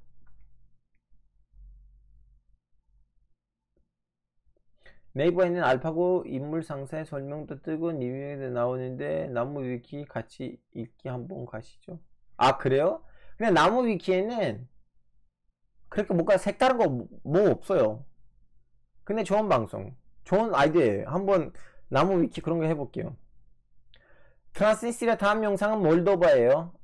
Speaker 1: 네이버에 있는 알파고 인물 상세 설명도 뜨고 리뷰에도 나오는데 나무 위키 같이 읽기 한번 가시죠. 아, 그래요? 근데 나무 위키에는 그렇게 뭔가 색다른 거 뭐 없어요. 근데 좋은 방송, 좋은 아이디어예요. 한번 나무 위키 그런 거 해볼게요. 트란스니스트리아 다음 영상은 몰도바예요.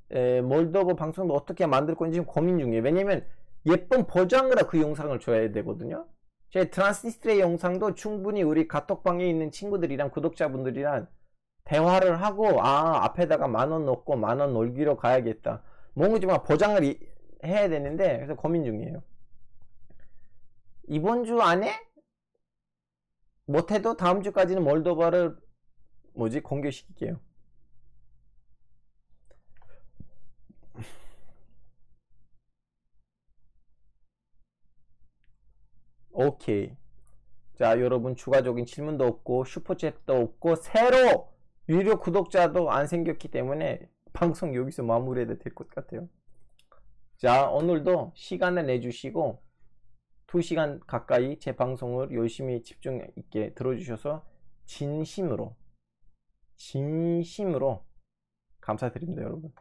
Speaker 1: 몰도바 방송도 어떻게 만들 건지 지금 고민 중이에요. 왜냐면 예쁜 버전으로 그 영상을 줘야 되거든요. 제 트란스니스트리아 영상도 충분히 우리 카톡방에 있는 친구들이랑 구독자분들이랑 대화를 하고, 아, 앞에다가 10,000원 넣고 10,000원 놀기로 가야겠다. 뭔가 좀 보장을 해야 되는데, 그래서 고민 중이에요. 이번 주 안에 못해도 다음 주까지는 몰도바를 공개시킬게요. 오케이. 자, 여러분 추가적인 질문도 없고 슈퍼챗도 없고 새로 유료 구독자도 안 생겼기 때문에 방송 여기서 마무리해도 될 것 같아요. 자, 오늘도 시간을 내주시고 2시간 가까이 제 방송을 열심히 집중 있게 들어주셔서 진심으로 감사드립니다, 여러분.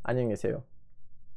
Speaker 1: 안녕히 계세요.